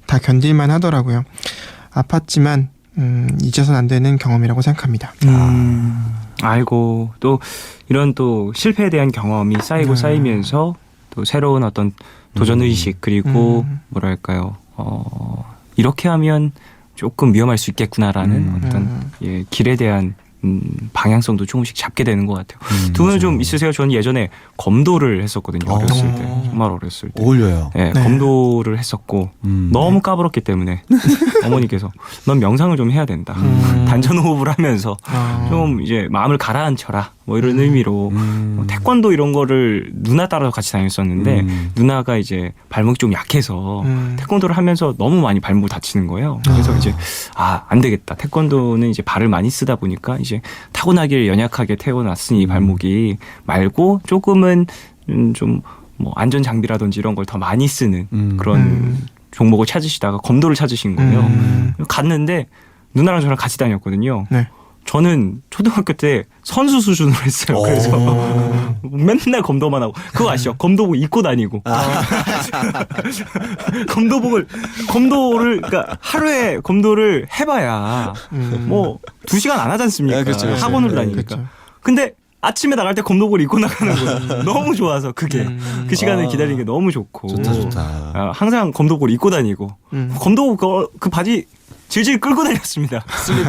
다 견딜만 하더라고요. 아팠지만 잊어서는 안 되는 경험이라고 생각합니다. 아이고 또 이런 또 실패에 대한 경험이 쌓이고 쌓이면서 또 새로운 어떤 도전 의식 그리고 뭐랄까요 이렇게 하면 조금 위험할 수 있겠구나라는 어떤 예, 길에 대한 방향성도 조금씩 잡게 되는 것 같아요. 두 분은 좀 있으세요? 저는 예전에 검도를 했었거든요. 어렸을 때 정말 어렸을 때. 어울려요. 네, 검도를 했었고 너무 까불었기 때문에 어머니께서 넌 명상을 좀 해야 된다. 단전호흡을 하면서 좀 이제 마음을 가라앉혀라. 뭐 이런 의미로 뭐 태권도 이런 거를 누나 따라서 같이 다녔었는데 누나가 이제 발목이 좀 약해서 태권도를 하면서 너무 많이 발목을 다치는 거예요. 그래서 이제 안 되겠다. 태권도는 이제 발을 많이 쓰다 보니까 이제 타고나길 연약하게 태어났으니 발목이 말고 조금은 좀 뭐 안전 장비라든지 이런 걸 더 많이 쓰는 그런 종목을 찾으시다가 검도를 찾으신 거예요. 갔는데 누나랑 저랑 같이 다녔거든요. 네. 저는 초등학교 때 선수 수준으로 했어요. 그래서 맨날 검도만 하고 그거 아시죠? 검도복 입고 다니고 검도를 그러니까 하루에 검도를 해봐야 뭐 2시간 안 하지 않습니까? 그렇죠, 그렇죠. 학원으로 네, 다니니까. 그렇죠. 근데 아침에 나갈 때 검도복을 입고 나가는 거예요. 너무 좋아서 그게 그 시간을 기다리는 게 너무 좋고 좋다. 항상 검도복을 입고 다니고 검도복 그 바지 질질 끌고 다녔습니다.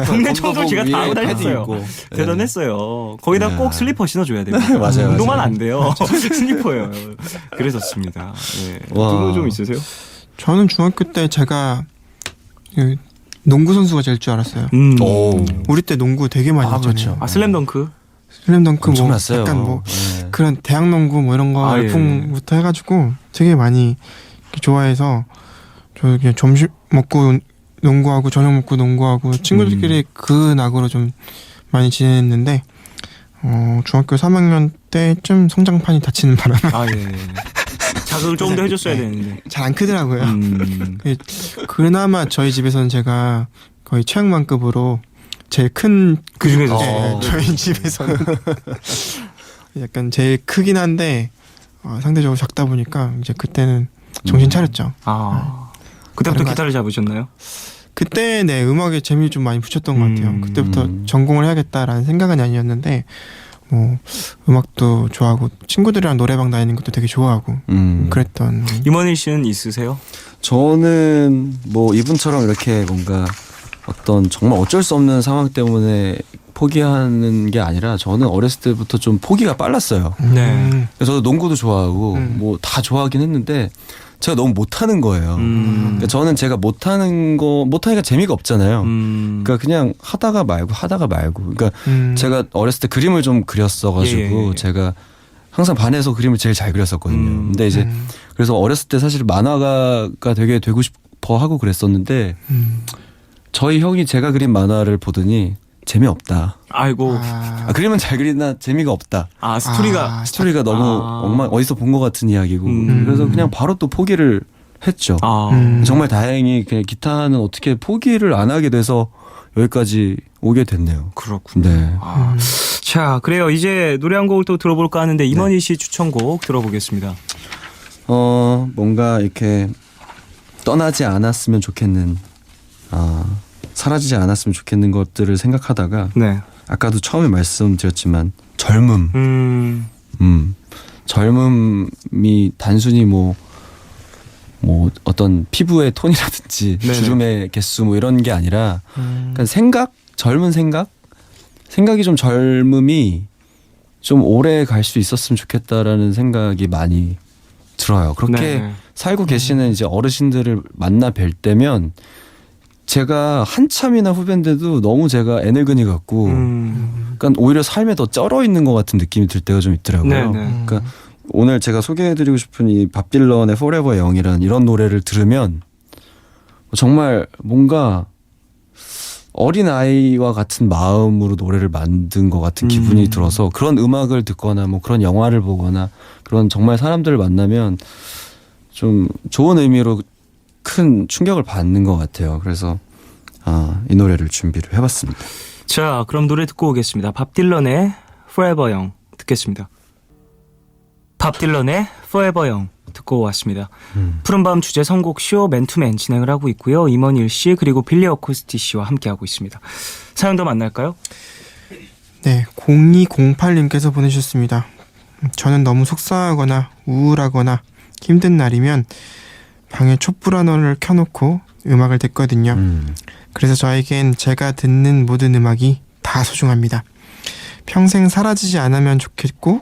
동네 청소 제가 다 하고 다녔어요. 대단했어요. 거기다 꼭 슬리퍼 신어줘야 돼요. 맞아요. 운동만 안 돼요. 슬리퍼예요. 그랬었습니다. 네. 그거 좀 있으세요? 저는 중학교 때 제가 그 농구 선수가 될 줄 알았어요. 우리 때 농구 되게 많이 했잖아요. 그렇죠. 슬램덩크? 슬램덩크 뭐 엄청났어요. 약간 뭐 네. 그런 대학 농구 뭐 이런 거 열풍부터 해가지고 되게 많이 좋아해서 저 그냥 점심 먹고 농구하고 저녁 먹고 농구하고 친구들끼리 그 낙으로 좀 많이 지냈는데 중학교 3학년 때쯤 성장판이 다치는 바람에 자극을 조금 더 해줬어야 되는데 잘 안 크더라고요. 그나마 저희 집에서는 제가 거의 최양반급으로 제일 큰 그 중에서 저희 집에서는 약간 제일 크긴 한데 상대적으로 작다 보니까 이제 그때는 정신 차렸죠. 그때부터 기타를 잡으셨나요? 그때 네 음악에 재미 좀 많이 붙였던 것 같아요. 그때부터 전공을 해야겠다라는 생각은 아니었는데 뭐 음악도 좋아하고 친구들이랑 노래방 다니는 것도 되게 좋아하고 그랬던. 임원일 씨는 있으세요? 저는 뭐 이분처럼 이렇게 뭔가 어떤 정말 어쩔 수 없는 상황 때문에 포기하는 게 아니라 저는 어렸을 때부터 좀 포기가 빨랐어요. 네. 그래서 저도 농구도 좋아하고 뭐 다 좋아하긴 했는데 제가 너무 못하는 거예요. 그러니까 저는 제가 못하니까 재미가 없잖아요. 그러니까 그냥 하다가 말고. 그러니까 제가 어렸을 때 그림을 좀 그렸어가지고 제가 항상 반에서 그림을 제일 잘 그렸었거든요. 근데 이제 그래서 어렸을 때 사실 만화가가 되게 되고 싶어 하고 그랬었는데 저희 형이 제가 그린 만화를 보더니 재미없다. 아이고. 그림은 잘 그리나 재미가 없다. 스토리가 너무 어디서 본 것 같은 이야기고. 그래서 그냥 바로 또 포기를 했죠. 정말 다행히 그냥 기타는 어떻게 포기를 안 하게 돼서 여기까지 오게 됐네요. 그렇군요. 네. 자, 그래요. 이제 노래 한 곡을 또 들어볼까 하는데 임원희 씨 추천곡 들어보겠습니다. 뭔가 이렇게 떠나지 않았으면 좋겠는 사라지지 않았으면 좋겠는 것들을 생각하다가 아까도 처음에 말씀드렸지만 젊음 젊음이 단순히 뭐 어떤 피부의 톤이라든지 주름의 개수 뭐 이런 게 아니라 그러니까 젊은 생각이 좀 젊음이 좀 오래 갈 수 있었으면 좋겠다라는 생각이 많이 들어요. 그렇게 살고 계시는 이제 어르신들을 만나 뵐 때면 제가 한참이나 후배인데도 너무 제가 애늙은이 같고 그러니까 오히려 삶에 더 쩔어 있는 것 같은 느낌이 들 때가 좀 있더라고요. 그러니까 오늘 제가 소개해드리고 싶은 이 밥 딜런의 Forever Young이라는 이런 노래를 들으면 정말 뭔가 어린아이와 같은 마음으로 노래를 만든 것 같은 기분이 들어서 그런 음악을 듣거나 뭐 그런 영화를 보거나 그런 정말 사람들을 만나면 좀 좋은 의미로 큰 충격을 받는 것 같아요. 그래서 이 노래를 준비를 해봤습니다. 자, 그럼 노래 듣고 오겠습니다. 밥 딜런의 Forever Young 듣겠습니다. 밥 딜런의 Forever Young 듣고 왔습니다. 푸른밤 주제 선곡 쇼 맨투맨 진행을 하고 있고요. 임원일 씨 그리고 빌리 어코스티 씨와 함께하고 있습니다. 사연 더 만날까요? 네, 0208님께서 보내주셨습니다. 저는 너무 속상하거나 우울하거나 힘든 날이면 방에 촛불 하나를 켜놓고 음악을 듣거든요. 그래서 저에겐 제가 듣는 모든 음악이 다 소중합니다. 평생 사라지지 않으면 좋겠고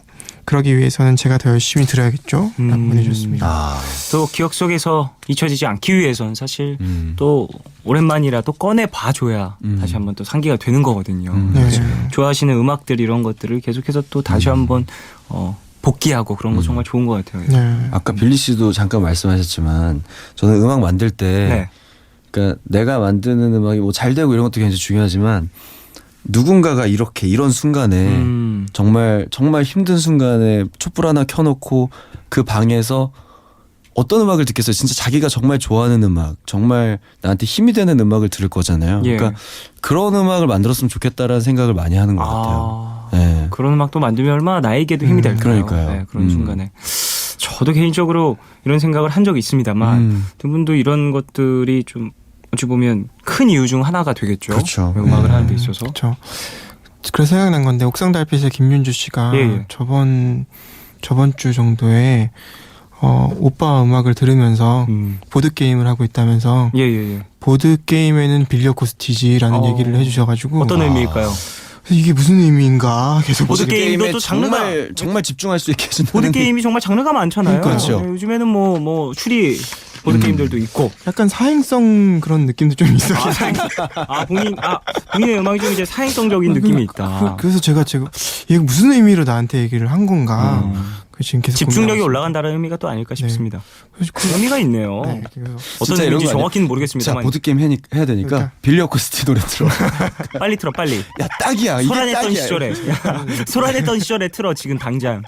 그러기 위해서는 제가 더 열심히 들어야겠죠. 라고 보내주셨습니다. 아, 또 기억 속에서 잊혀지지 않기 위해선 사실 또 오랜만이라도 꺼내 봐줘야 다시 한번 또 상기가 되는 거거든요. 네. 좋아하시는 음악들 이런 것들을 계속해서 또 다시 한번 복귀하고 그런 거 정말 좋은 것 같아요. 네. 아까 빌리 씨도 잠깐 말씀하셨지만 저는 음악 만들 때 네. 그러니까 내가 만드는 음악이 뭐 잘 되고 이런 것도 굉장히 중요하지만 누군가가 이렇게 이런 순간에 정말 힘든 순간에 촛불 하나 켜놓고 그 방에서 어떤 음악을 듣겠어요. 진짜 자기가 정말 좋아하는 음악, 정말 나한테 힘이 되는 음악을 들을 거잖아요. 예. 그러니까 그런 음악을 만들었으면 좋겠다라는 생각을 많이 하는 것 같아요. 네. 그런 음악도 만들면 얼마나 나에게도 힘이 될까요? 그러니까요. 네, 그런 순간에. 저도 개인적으로 이런 생각을 한 적이 있습니다만 두 분도 이런 것들이 좀 어찌 보면 큰 이유 중 하나가 되겠죠. 그렇죠. 음악을 하는 데 있어서. 그렇죠. 그래서 생각난 건데 옥상 달빛의 김윤주 씨가 예. 저번 주 정도에 오빠 음악을 들으면서 보드 게임을 하고 있다면서 예. 보드 게임에는 빌려 코스티지라는 얘기를 해주셔가지고 어떤 의미일까요? 이게 무슨 의미인가 계속 보드 게임도 게임에 또 장르가 정말 집중할 수 있게 해준다는 보드 게임이 정말 장르가 많잖아요. 그렇죠. 네, 요즘에는 뭐 추리 보드 게임들도 있고. 약간 사행성 그런 느낌도 좀 있어요. 본인의 음악이 좀 이제 사행성적인 느낌이 있다. 그래서 제가 이게 무슨 의미로 나한테 얘기를 한 건가. 지금 계속 집중력이 고민하고 올라간다는 의미가 또 아닐까 싶습니다. 그래서 의미가 있네요. 네, 그래서 어떤 진짜 이런 의미인지 거 아니야? 정확히는 자, 모르겠습니다만 보드 게임 해야 되니까 그러니까. 빌리 코스티 노래 틀어. 빨리 틀어 빨리. 야 딱이야. 이게 소란했던 딱이야. 시절에 소란했던 시절에 틀어 지금 당장.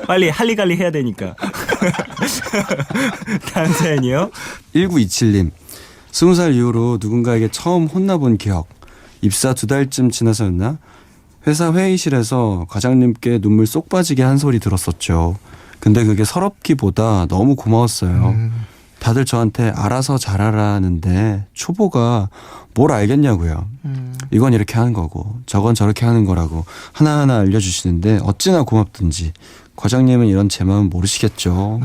빨리 할리갈리 해야 되니까. 다음 사연이요. 1927님 20살 이후로 누군가에게 처음 혼나본 기억. 입사 2달쯤 지나서였나? 회사 회의실에서 과장님께 눈물 쏙 빠지게 한 소리 들었었죠. 근데 그게 서럽기보다 너무 고마웠어요. 다들 저한테 알아서 잘하라는데 초보가 뭘 알겠냐고요. 이건 이렇게 하는 거고 저건 저렇게 하는 거라고 하나하나 알려주시는데 어찌나 고맙든지. 과장님은 이런 제 마음 모르시겠죠.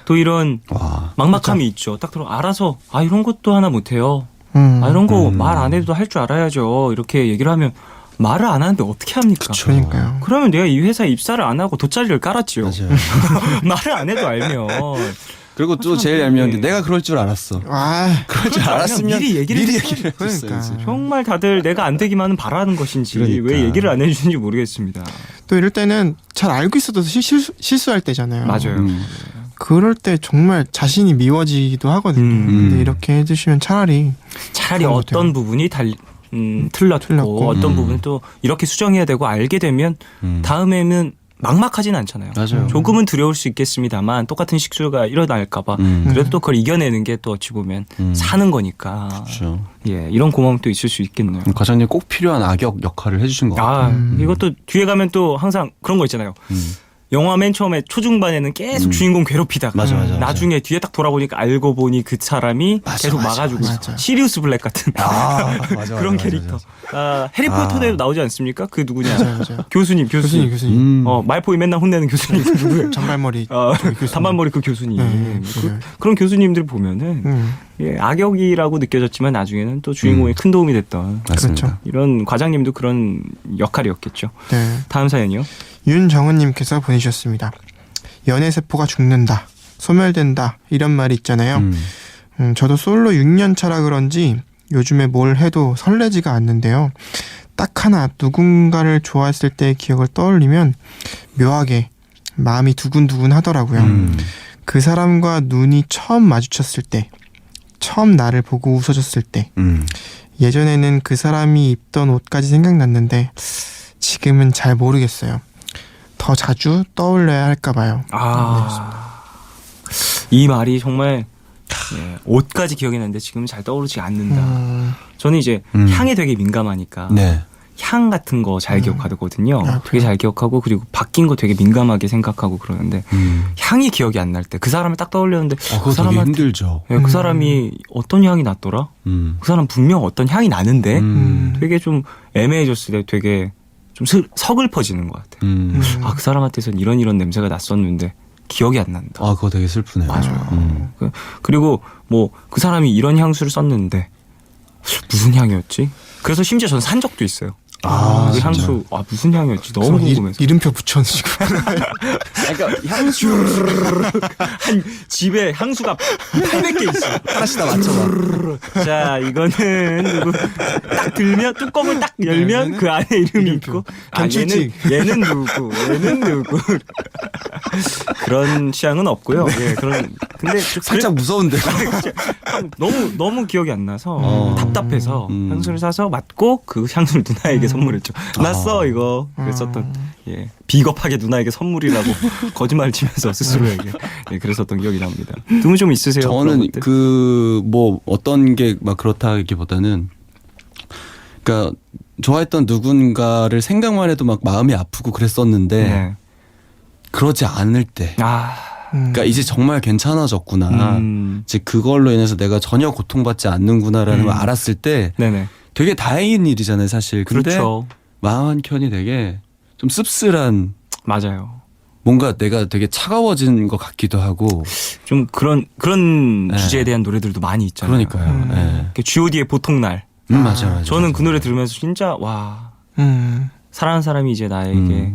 또 이런 와. 막막함이 있죠. 딱 들어 알아서 이런 것도 하나 못해요. 이런 거 말 안 해도 할 줄 알아야죠. 이렇게 얘기를 하면 말을 안 하는데 어떻게 합니까? 그러니까요. 그러면 내가 이 회사에 입사를 안 하고 돗자리를 깔았지요. 맞아요. 말을 안 해도 알면. 그리고 또 제일 얄미운 게 내가 그럴 줄 알았어. 그럴 줄 알았으면 미리 얘기를 해줬어야지. 그러니까. 정말 다들 내가 안 되기만은 바라는 것인지 그러니까. 왜 얘기를 안 해주는지 모르겠습니다. 또 이럴 때는 잘 알고 있어도 실수할 때잖아요. 맞아요. 그럴 때 정말 자신이 미워지기도 하거든요. 근데 이렇게 해주시면 차라리 그런 것 어떤 같아요. 부분이 틀렸고 어떤 부분은 또 이렇게 수정해야 되고 알게 되면 다음에는 막막하진 않잖아요. 맞아요. 조금은 두려울 수 있겠습니다만 똑같은 실수가 일어날까봐 그래도 또 그걸 이겨내는 게 또 어찌 보면 사는 거니까. 그렇죠. 예, 이런 고마움도 있을 수 있겠네요. 과장님 꼭 필요한 악역 역할을 해주신 것 같아요. 이것도 뒤에 가면 또 항상 그런 거 있잖아요. 영화 맨 처음에 초중반에는 계속 주인공 괴롭히다가 맞아. 나중에 뒤에 딱 돌아보니까 알고 보니 그 사람이 계속 막아주고 맞아. 시리우스 블랙 같은 맞아, 그런 맞아, 캐릭터. 해리포터에도 나오지 않습니까? 그 누구냐? 맞아요. 교수님. 교수님. 말포이 맨날 혼내는 교수님. 누구예요? 단발머리 단발머리 그 교수님. 맞아요. 그런 교수님들 보면은 예, 악역이라고 느껴졌지만 나중에는 또 주인공에 큰 도움이 됐던 맞습니다. 그렇죠. 이런 과장님도 그런 역할이었겠죠. 네. 다음 사연이요. 윤정은님께서 보내주셨습니다. 연애세포가 죽는다, 소멸된다 이런 말이 있잖아요. 저도 솔로 6년 차라 그런지 요즘에 뭘 해도 설레지가 않는데요. 딱 하나 누군가를 좋아했을 때의 기억을 떠올리면 묘하게 마음이 두근두근 하더라고요. 그 사람과 눈이 처음 마주쳤을 때, 처음 나를 보고 웃어줬을 때, 예전에는 그 사람이 입던 옷까지 생각났는데 지금은 잘 모르겠어요. 더 자주 떠올려야 할까 봐요. 이 말이 정말 예, 옷까지 기억이 나는데 지금은 잘 떠오르지 않는다. 저는 이제 향에 되게 민감하니까 네. 향 같은 거 잘 기억하거든요. 아, 되게 잘 기억하고 그리고 바뀐 거 되게 민감하게 생각하고 그러는데 향이 기억이 안 날 때 그 사람을 딱 떠올렸는데 그거 되게 힘들죠. 그 사람이 어떤 향이 났더라? 그 사람 분명 어떤 향이 나는데 되게 좀 애매해졌을 때 되게 좀 서글퍼지는 것 같아요. 그 사람한테선 이런 냄새가 났었는데 기억이 안 난다. 그거 되게 슬프네요. 맞아요. 그리고 뭐 그 사람이 이런 향수를 썼는데 무슨 향이었지? 그래서 심지어 저는 산 적도 있어요. 그 진짜. 향수 무슨 향이었지? 너무 궁금해서. 이름표 붙여주고. 그러니까 향수 한 집에 향수가 800개 있어. 하나씩 다 맞춰봐. 자, 이거는 누구 딱 들면 뚜껑을 딱 열면 그 안에 이름이 있고 얘는 누구 얘는 누구 그런 취향은 없고요. 예, 그런 근데 살짝 무서운데. 너무 기억이 안 나서 답답해서 향수를 사서 맡고 그 향수를 누나에게 선물했죠. 났어 이거 그랬었던 예 비겁하게 누나에게 선물이라고 거짓말을 치면서 스스로에게 예, 그랬었던 기억이 납니다. 두 분 좀 있으세요? 저는 그 뭐 어떤 게 막 그렇다기보다는 그러니까 좋아했던 누군가를 생각만 해도 막 마음이 아프고 그랬었는데 네. 그러지 않을 때. 아. 그러니까 이제 정말 괜찮아졌구나. 이제 그걸로 인해서 내가 전혀 고통받지 않는구나라는 걸 알았을 때 네네. 되게 다행인 일이잖아요, 사실. 근데 그렇죠. 마음 한켠이 되게 좀 씁쓸한 맞아요. 뭔가 내가 되게 차가워진 것 같기도 하고. 좀 그런 네. 주제에 대한 노래들도 많이 있잖아요. 그러니까요. 네. 그 G.O.D의 보통날. 맞아요. 저는 그 노래 들으면서 진짜 와 사랑하는 사람이 이제 나에게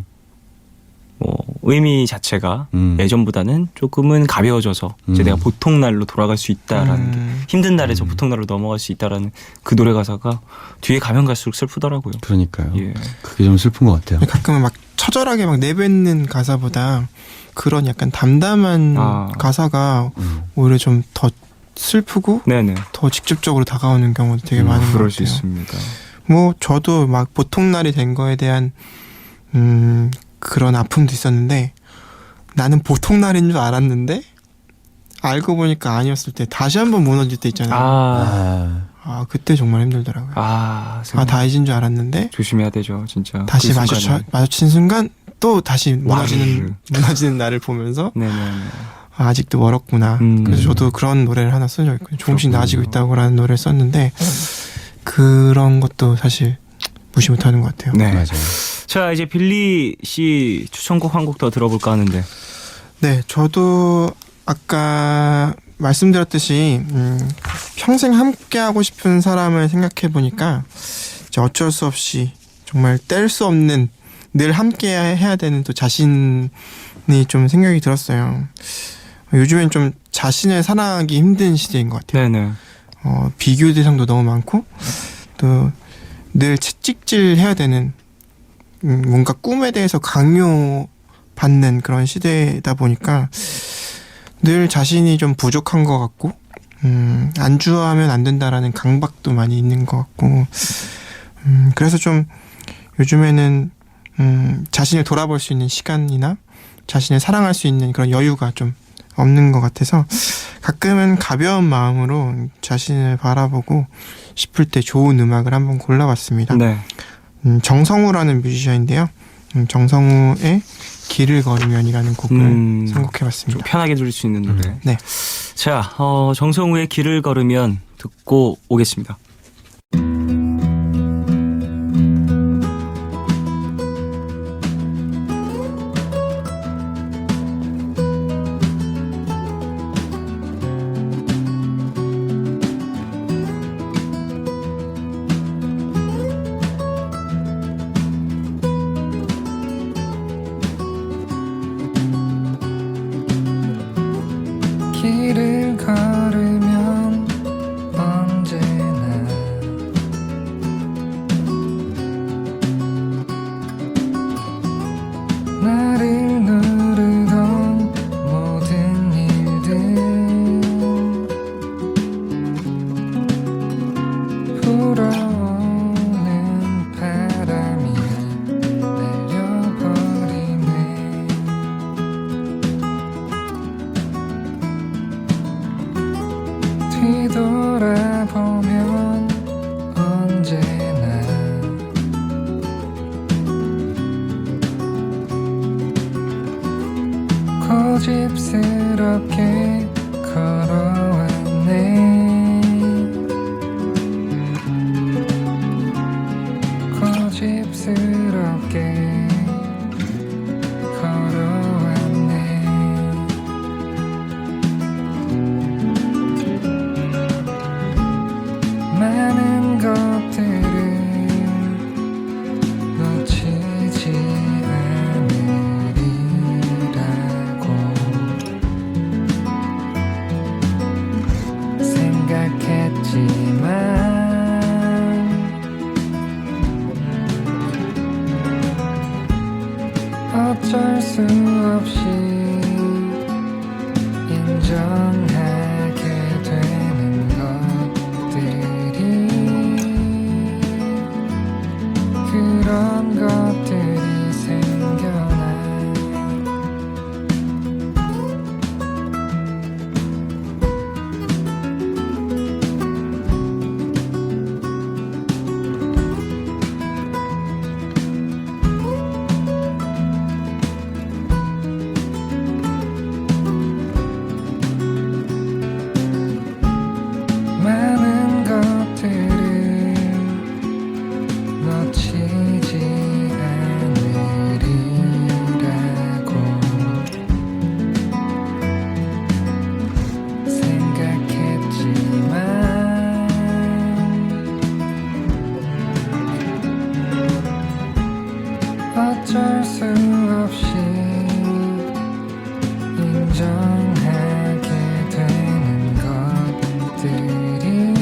뭐 의미 자체가 예전보다는 조금은 가벼워져서 이제 내가 보통날로 돌아갈 수 있다라는 게 힘든 날에서 보통날로 넘어갈 수 있다라는 그 노래 가사가 뒤에 가면 갈수록 슬프더라고요. 그러니까요. 예. 그게 좀 슬픈 것 같아요. 가끔은 막 처절하게 막 내뱉는 가사보다 그런 약간 담담한 가사가 오히려 좀 더 슬프고 네네. 더 직접적으로 다가오는 경우도 되게 많은 것 같아요. 그럴 수 있습니다. 뭐 저도 막 보통날이 된 거에 대한 그런 아픔도 있었는데 나는 보통날인 줄 알았는데 알고 보니까 아니었을 때 다시 한번 무너질 때 있잖아요. 그때 정말 힘들더라고요. 다 잊은 줄 알았는데 조심해야 되죠, 진짜. 다시 그 순간에. 마주친 순간 또 다시 무너지는 나를 보면서 네네네. 아직도 멀었구나. 그래서 저도 그런 노래를 하나 쓴 적 있거든요. 조금씩 나아지고 있다고라는 노래를 썼는데 그런 것도 사실 무시 못하는 것 같아요. 네. 맞아요. 자, 이제 빌리 씨 추천곡 한 곡 더 들어볼까 하는데. 네, 저도 아까 말씀드렸듯이 평생 함께하고 싶은 사람을 생각해 보니까 어쩔 수 없이 정말 뗄 수 없는 늘 함께 해야 되는 또 자신이 좀 생각이 들었어요. 요즘엔 좀 자신을 사랑하기 힘든 시대인 것 같아요. 네네. 비교 대상도 너무 많고 또 늘 채찍질해야 되는 뭔가 꿈에 대해서 강요받는 그런 시대다 보니까 늘 자신이 좀 부족한 것 같고 안주하면 안 된다라는 강박도 많이 있는 것 같고 그래서 좀 요즘에는 자신을 돌아볼 수 있는 시간이나 자신을 사랑할 수 있는 그런 여유가 좀 없는 것 같아서 가끔은 가벼운 마음으로 자신을 바라보고 싶을 때 좋은 음악을 한번 골라봤습니다. 네. 정성우라는 뮤지션인데요. 정성우의 길을 걸으면이라는 곡을 선곡해봤습니다. 좀 편하게 들을 수 있는 노래. 네. 자, 정성우의 길을 걸으면 듣고 오겠습니다. 길을 걸으면 언제나 나를 누르던 모든 일들 불어오는 바람이 날려버리네. 뒤돌아보면 언제나 고집스럽게 걸어왔네. 고집스럽게 걸어왔네. 인정하게 되는 것들이 그런 것들이 생겨나 많은 것들을 놓치지 않으리라고 생각했지만 어쩔 수 없이 인정하게 되는 것들이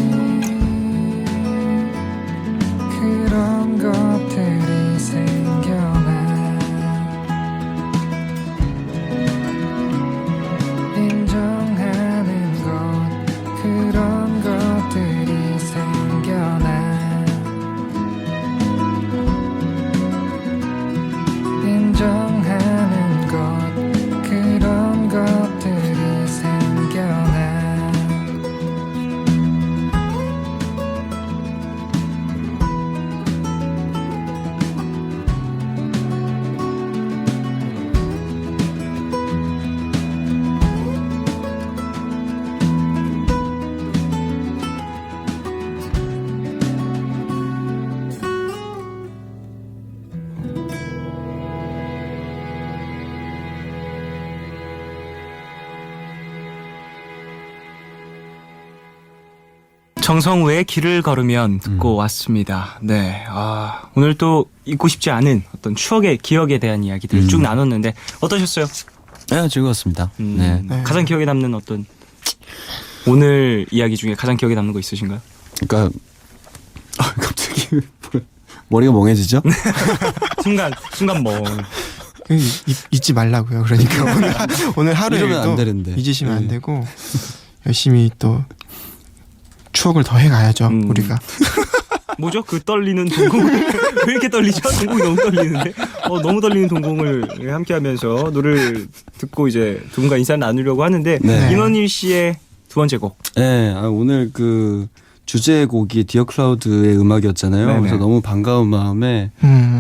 그런 것들이 생겨나 인정하는 것 그런 것들이 생겨나 인정하는 것 그런 것들이 생겨나 정성우의 길을 걸으면 듣고 왔습니다. 네, 오늘 또 잊고 싶지 않은 어떤 추억의 기억에 대한 이야기들을 쭉 나눴는데 어떠셨어요? 네, 즐거웠습니다. 네. 가장 기억에 남는 어떤 오늘 이야기 중에 가장 기억에 남는 거 있으신가요? 그러니까 갑자기 머리가 멍해지죠? 순간 뭐 잊지 말라고요. 그러니까 오늘 이러면 안 하루에도 되는데. 잊으시면 안 되고 열심히 또 추억을 더 해가야죠. 우리가. 뭐죠? 그 떨리는 동공 왜 이렇게 떨리죠? 동공이 너무 떨리는데 너무 떨리는 동공을 함께하면서 노래를 듣고 이제 두 분과 인사를 나누려고 하는데 네. 임원일 씨의 두 번째 곡. 네, 오늘 그 주제곡이 디어 클라우드의 음악이었잖아요. 네네. 그래서 너무 반가운 마음에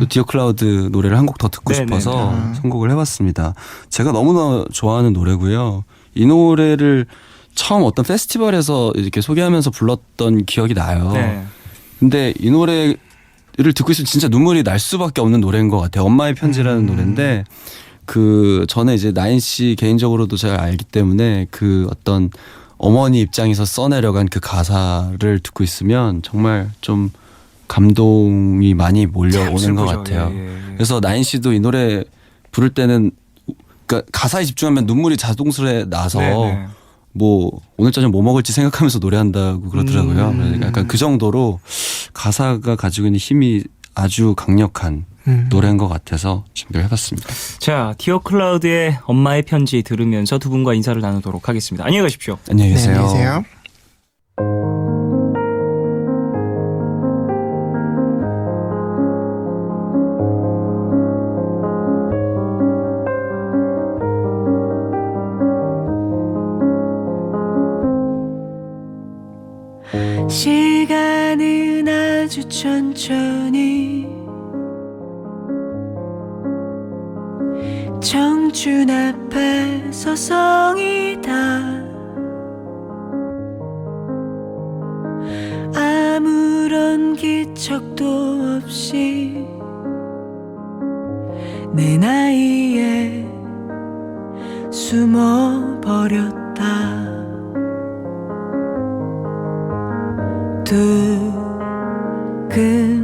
또 디어 클라우드 노래를 한 곡 더 듣고 네네. 싶어서 선곡을 해봤습니다. 제가 너무나 좋아하는 노래고요. 이 노래를 처음 어떤 페스티벌에서 이렇게 소개하면서 불렀던 기억이 나요. 네. 근데 이 노래를 듣고 있으면 진짜 눈물이 날 수밖에 없는 노래인 것 같아요. 엄마의 편지라는 노래인데 그 전에 이제 나인 씨 개인적으로도 잘 알기 때문에 그 어떤 어머니 입장에서 써내려간 그 가사를 듣고 있으면 정말 좀 감동이 많이 몰려오는 것 같아요. 그래서 나인 씨도 이 노래 부를 때는 그러니까 가사에 집중하면 눈물이 자동스레 나서 네네. 뭐 오늘 저녁 뭐 먹을지 생각하면서 노래한다고 그러더라고요. 그러니까 약간 그 정도로 가사가 가지고 있는 힘이 아주 강력한 노래인 것 같아서 준비를 해봤습니다. 자, 디어 클라우드의 엄마의 편지 들으면서 두 분과 인사를 나누도록 하겠습니다. 안녕히 가십시오. 안녕히 네, 계세요. 안녕히 계세요. 시간은 아주 천천히 청춘 앞에 서성이다. 아무런 기척도 없이 내 나이에 숨어버렸다. 두근대던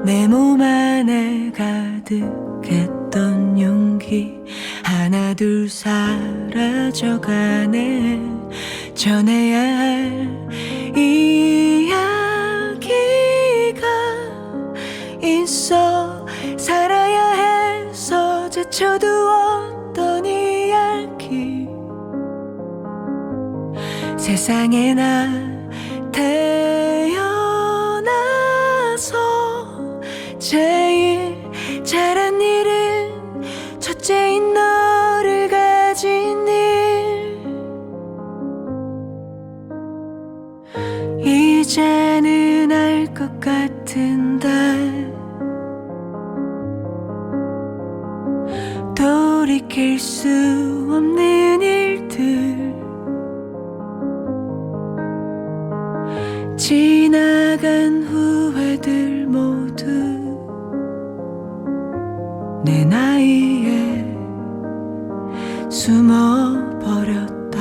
내 몸 안에 가득했던 용기 하나 둘 사라져가네. 전해야 할 이야기가 있어. 살아야 해서 제쳐두었던 이야기 세상에 나 태어나서 제일 잘한 일은 첫째인 너를 가진 일. 이제는 알 것 같은데 돌이킬 수 없는 일들, 지나간 후회들 모두 내 나이에 숨어버렸다.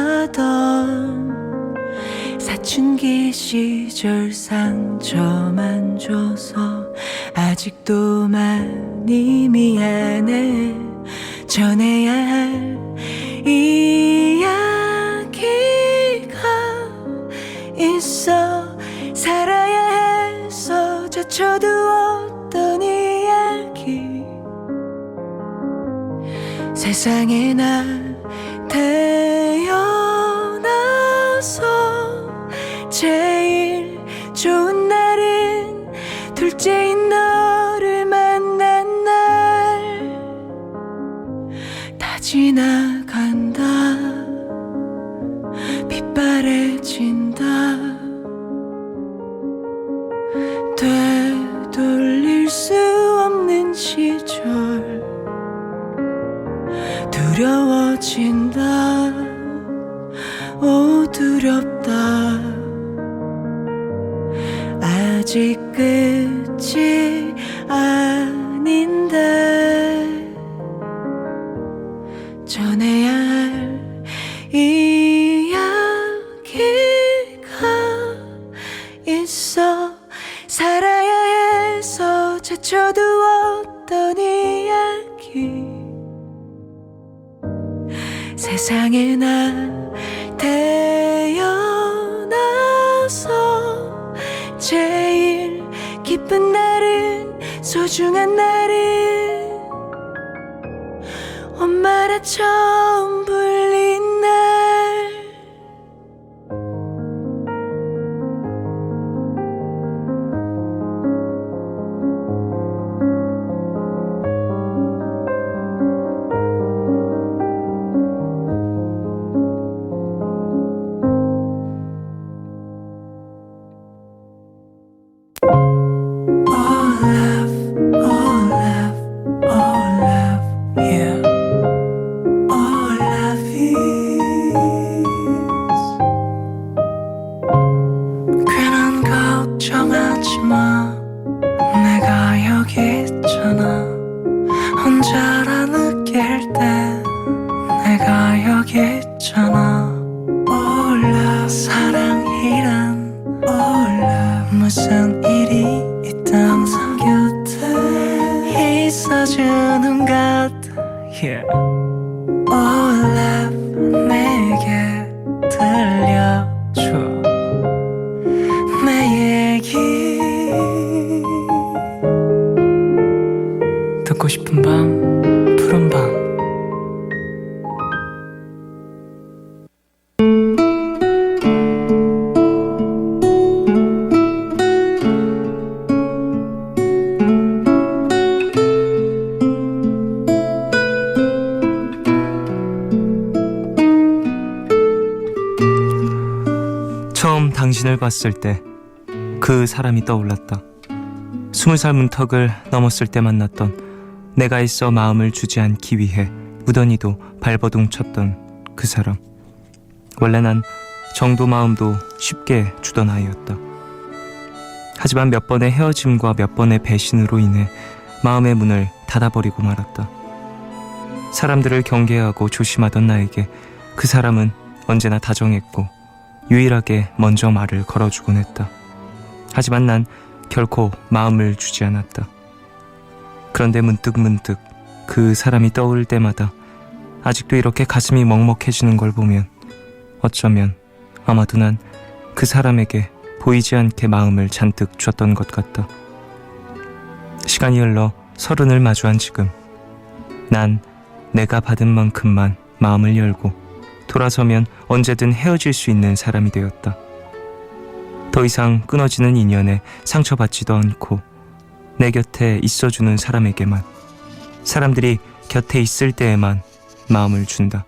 예민하던 사춘기 시절 상처만 줘서 아직도 많이 미안해. 전해야 할 이야기가 있어. 살아야 해서 젖혀두었던 이야기. 세상에 나 태어나서 제일 좋은 날은 둘째인 너를 만난 날. 다 지나간다, 빛바래진다. 되돌릴 수 없는 시절 두려워진다. 오 두렵다. 아직 끝이 아닌데 전해야 할 이야기가 있어. 살아야 해서 제쳐두었던 이야기. 세상에 나 태어나서 제일 기쁜 날은, 소중한 날은 엄마라 처음 불린 날. 괜한 걱정하지 마, 내가 여기 있잖아. 혼자라 느낄 때 내가 여기 있잖아. 몰라 사랑이란, 몰라 무슨 일이 있든 항상 곁에 있어주는 것 같아. 몰라 내게 들려줘 내 얘기. 듣고 싶은 밤, 푸른 밤. 처음 당신을 봤을 때 그 사람이 떠올랐다. 20살 문턱을 넘었을 때 만났던, 내가 있어 마음을 주지 않기 위해 무던히도 발버둥 쳤던 그 사람. 원래 난 정도 마음도 쉽게 주던 아이였다. 하지만 몇 번의 헤어짐과 몇 번의 배신으로 인해 마음의 문을 닫아버리고 말았다. 사람들을 경계하고 조심하던 나에게 그 사람은 언제나 다정했고 유일하게 먼저 말을 걸어주곤 했다. 하지만 난 결코 마음을 주지 않았다. 그런데 문득 그 사람이 떠오를 때마다 아직도 이렇게 가슴이 먹먹해지는 걸 보면 어쩌면 아마도 난 그 사람에게 보이지 않게 마음을 잔뜩 줬던 것 같다. 시간이 흘러 30을 마주한 지금 난 내가 받은 만큼만 마음을 열고 돌아서면 언제든 헤어질 수 있는 사람이 되었다. 더 이상 끊어지는 인연에 상처받지도 않고 내 곁에 있어주는 사람에게만, 사람들이 곁에 있을 때에만 마음을 준다.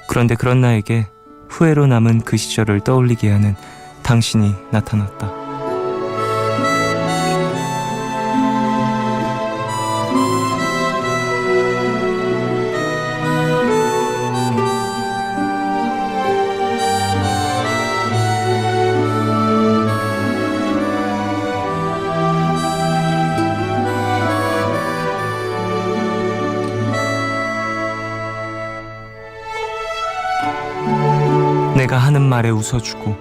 그런데 그런 나에게 후회로 남은 그 시절을 떠올리게 하는 당신이 나타났다. 내가 하는 말에 웃어주고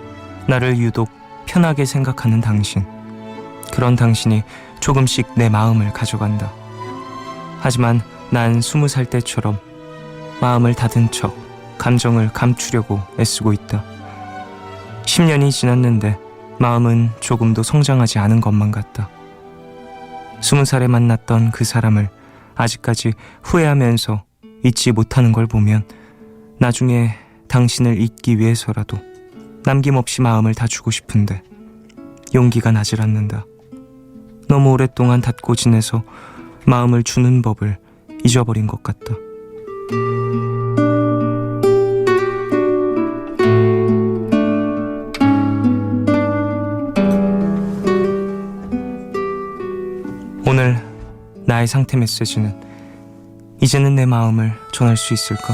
나를 유독 편하게 생각하는 당신. 그런 당신이 조금씩 내 마음을 가져간다. 하지만 난 20살 때처럼 마음을 닫은 척 감정을 감추려고 애쓰고 있다. 10년이 지났는데 마음은 조금도 성장하지 않은 것만 같다. 20살에 만났던 그 사람을 아직까지 후회하면서 잊지 못하는 걸 보면 나중에 당신을 잊기 위해서라도 남김없이 마음을 다 주고 싶은데 용기가 나질 않는다. 너무 오랫동안 닫고 지내서 마음을 주는 법을 잊어버린 것 같다. 오늘 나의 상태 메시지는 이제는 내 마음을 전할 수 있을까?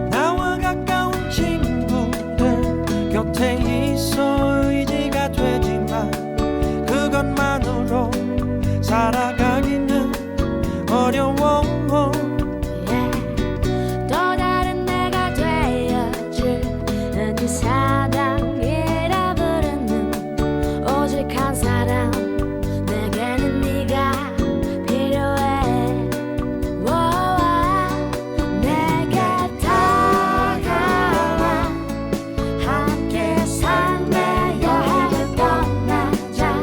나와 가까운 친구들 곁에 있어 의지가 되지만 그것만으로 살아가기는 어려워. 또 다른 내가 되어줄 그 사랑이라 부르는 오직 한 사람, 내게는 네가 필요해. 내게 다가와 함께 삶의 여행을 떠나자.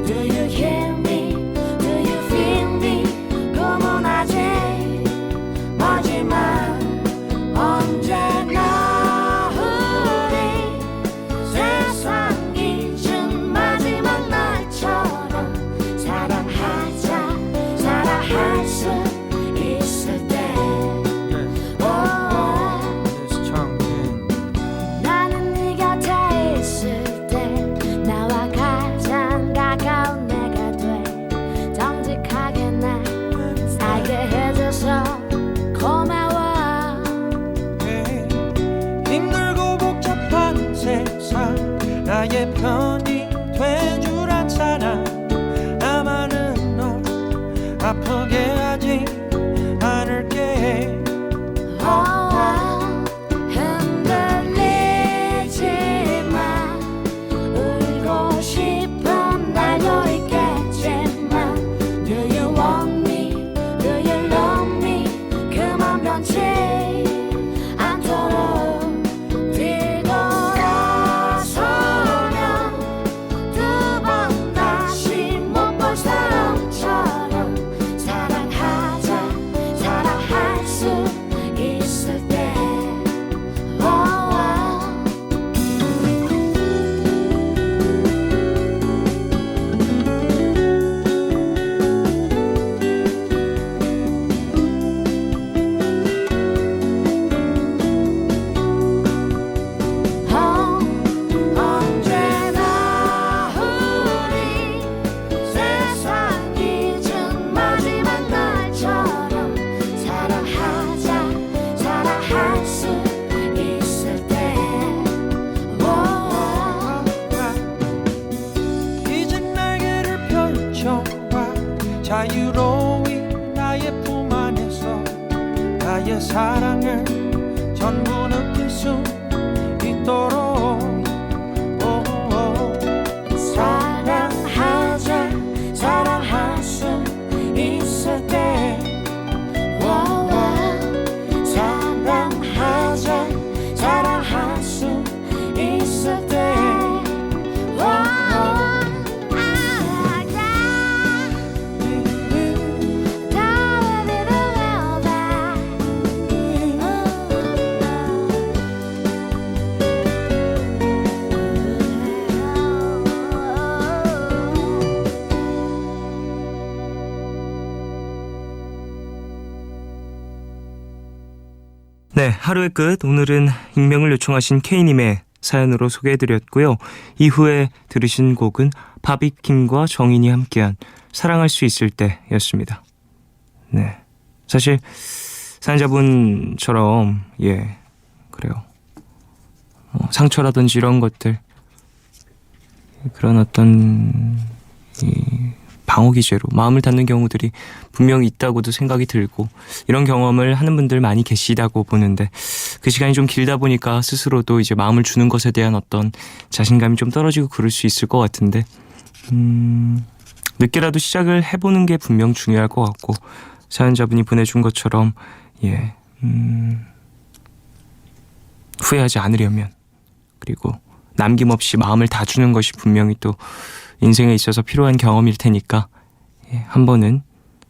Do you hear me? Do you feel me? 꿈은 아직 멀지만 언제나 우리 세상이 준 마지막 날처럼 사랑하자. 사랑할 수 있을 때 나는 네 곁에 있을 때 나와 가장 가까운 내가 돼. 정직하게 날 살게 해줘서 고마워. 힘들고 복잡한 세상 나의 편이 돼줄 한 사람. 나만은 널 아프게 하지 않을게. 흔들리지 마. 울고 싶은 날도 있겠지만 Do you want me? Do you love me? 그만 변치 않도록 뒤돌아서면 나의 사랑을 전부 느낄 수 있도록 사랑하자 사랑할 수 있을 때 사랑하자 사랑할 수 있을 때 네, 하루의 끝. 오늘은 익명을 요청하신 K님의 사연으로 소개해드렸고요. 이후에 들으신 곡은 바비킴과 정인이 함께한 사랑할 수 있을 때였습니다. 네, 사실 사연자분처럼 그래요. 상처라든지 이런 것들, 그런 어떤 방어 기제로 마음을 닫는 경우들이 분명히 있다고도 생각이 들고, 이런 경험을 하는 분들 많이 계시다고 보는데, 그 시간이 좀 길다 보니까 스스로도 이제 마음을 주는 것에 대한 어떤 자신감이 좀 떨어지고 그럴 수 있을 것 같은데, 늦게라도 시작을 해보는 게 분명 중요할 것 같고, 사연자분이 보내준 것처럼 후회하지 않으려면, 그리고 남김없이 마음을 다 주는 것이 분명히 또 인생에 있어서 필요한 경험일 테니까 한 번은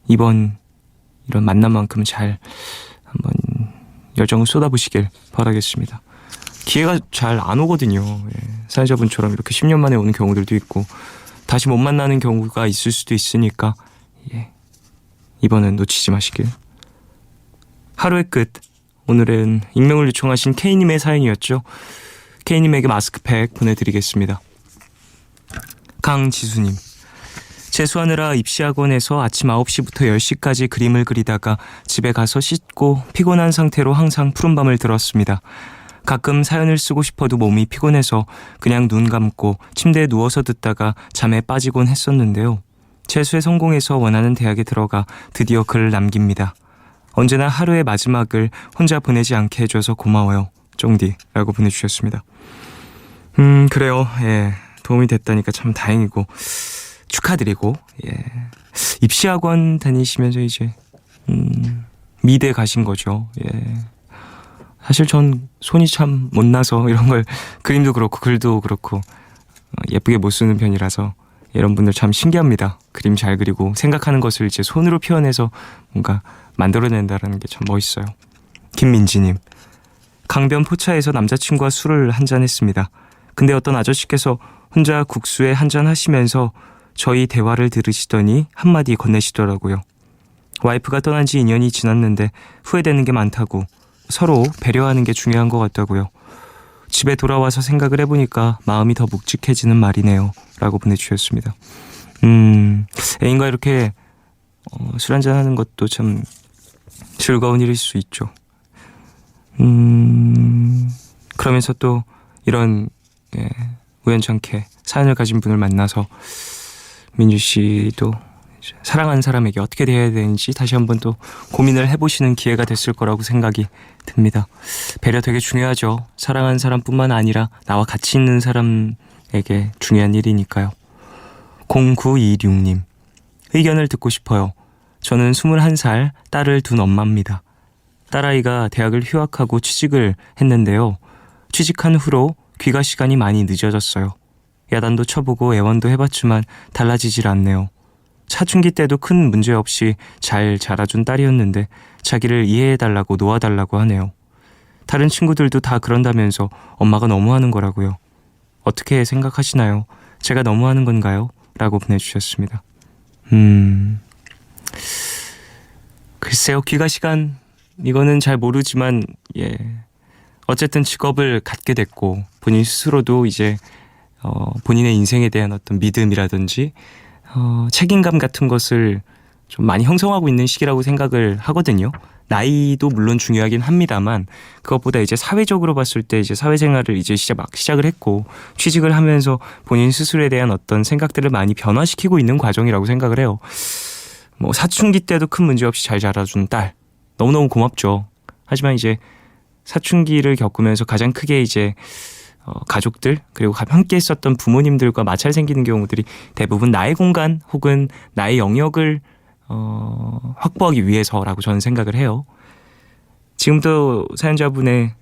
이번 이런 만남만큼은 잘 한번 열정을 쏟아부시길 바라겠습니다. 기회가 잘 안 오거든요. 사연자분처럼 이렇게 10년 만에 오는 경우들도 있고 다시 못 만나는 경우가 있을 수도 있으니까 이번은 놓치지 마시길. 하루의 끝. 오늘은 익명을 요청하신 K님의 사연이었죠. K님에게 마스크팩 보내드리겠습니다. 강지수님, 재수하느라 입시학원에서 아침 9시부터 10시까지 그림을 그리다가 집에 가서 씻고 피곤한 상태로 항상 푸른밤을 들었습니다. 가끔 사연을 쓰고 싶어도 몸이 피곤해서 그냥 눈 감고 침대에 누워서 듣다가 잠에 빠지곤 했었는데요. 재수에 성공해서 원하는 대학에 들어가 드디어 글을 남깁니다. 언제나 하루의 마지막을 혼자 보내지 않게 해줘서 고마워요. 쫑디라고 보내주셨습니다. 그래요. 도움이 됐다니까 참 다행이고 축하드리고, 입시학원 다니시면서 이제 미대 가신 거죠. 사실 전 손이 참 못 나서 이런 걸 그림도 그렇고 글도 그렇고 예쁘게 못 쓰는 편이라서 이런 분들 참 신기합니다. 그림 잘 그리고 생각하는 것을 이제 손으로 표현해서 뭔가 만들어낸다는 게 참 멋있어요. 김민지님, 강변 포차에서 남자친구와 술을 한잔 했습니다. 근데 어떤 아저씨께서 혼자 국수에 한잔 하시면서 저희 대화를 들으시더니 한마디 건네시더라고요. 와이프가 떠난 지 2년이 지났는데 후회되는 게 많다고, 서로 배려하는 게 중요한 것 같다고요. 집에 돌아와서 생각을 해보니까 마음이 더 묵직해지는 말이네요. 라고 보내주셨습니다. 애인과 이렇게 술 한잔 하는 것도 참 즐거운 일일 수 있죠. 그러면서 또 이런 우연찮게 사연을 가진 분을 만나서 민주 씨도 사랑하는 사람에게 어떻게 대해야 되는지 다시 한번 또 고민을 해보시는 기회가 됐을 거라고 생각이 듭니다. 배려 되게 중요하죠. 사랑하는 사람뿐만 아니라 나와 같이 있는 사람에게 중요한 일이니까요. 0926님, 의견을 듣고 싶어요. 저는 21살 딸을 둔 엄마입니다. 딸아이가 대학을 휴학하고 취직을 했는데요. 취직한 후로 귀가 시간이 많이 늦어졌어요. 야단도 쳐보고 애원도 해봤지만 달라지질 않네요. 사춘기 때도 큰 문제 없이 잘 자라준 딸이었는데 자기를 이해해달라고 놓아달라고 하네요. 다른 친구들도 다 그런다면서 엄마가 너무하는 거라고요. 어떻게 생각하시나요? 제가 너무하는 건가요? 라고 보내주셨습니다. 글쎄요, 귀가 시간 이거는 잘 모르지만 어쨌든 직업을 갖게 됐고 본인 스스로도 이제 본인의 인생에 대한 어떤 믿음이라든지 책임감 같은 것을 좀 많이 형성하고 있는 시기라고 생각을 하거든요. 나이도 물론 중요하긴 합니다만 그것보다 이제 사회적으로 봤을 때 이제 사회생활을 이제 시작을 했고 취직을 하면서 본인 스스로에 대한 어떤 생각들을 많이 변화시키고 있는 과정이라고 생각을 해요. 뭐 사춘기 때도 큰 문제 없이 잘 자라준 딸 너무너무 고맙죠. 하지만 이제 사춘기를 겪으면서 가장 크게 이제 가족들 그리고 함께 있었던 부모님들과 마찰 생기는 경우들이 대부분 나의 공간 혹은 나의 영역을 확보하기 위해서라고 저는 생각을 해요. 지금도 사연자분의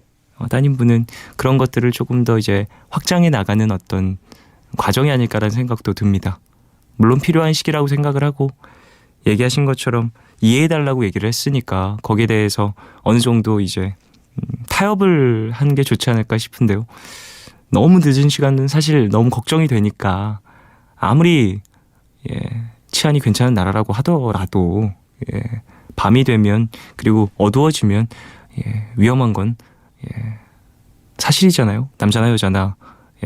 따님분은 그런 것들을 조금 더 이제 확장해 나가는 어떤 과정이 아닐까라는 생각도 듭니다. 물론 필요한 시기라고 생각을 하고 얘기하신 것처럼 이해해달라고 얘기를 했으니까 거기에 대해서 어느 정도 이제 타협을 하는 게 좋지 않을까 싶은데요. 너무 늦은 시간은 사실 너무 걱정이 되니까 아무리 치안이 괜찮은 나라라고 하더라도 밤이 되면 그리고 어두워지면 위험한 건 사실이잖아요. 남자나 여자나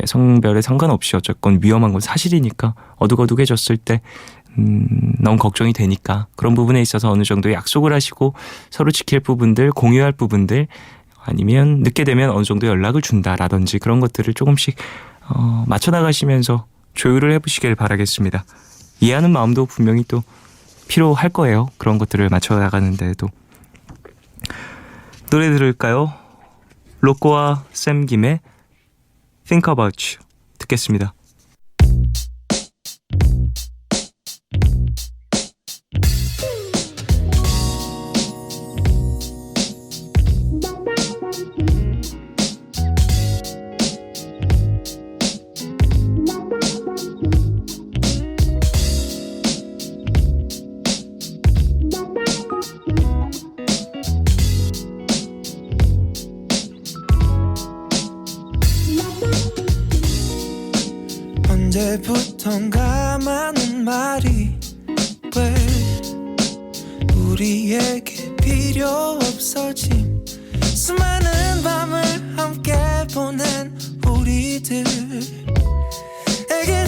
성별에 상관없이 어쨌건 위험한 건 사실이니까 어둑어둑해졌을 때 너무 걱정이 되니까 그런 부분에 있어서 어느 정도 약속을 하시고 서로 지킬 부분들, 공유할 부분들 아니면 늦게 되면 어느 정도 연락을 준다라든지 그런 것들을 조금씩 맞춰나가시면서 조율을 해보시길 바라겠습니다. 이해하는 마음도 분명히 또 필요할 거예요. 그런 것들을 맞춰나가는데도. 노래 들을까요? 로꼬와 샘 김의 Think About You 듣겠습니다. 언제부턴가 많은 말이 왜 우리에게 필요 없어진 수많은 밤을 함께 보낸 우리들에게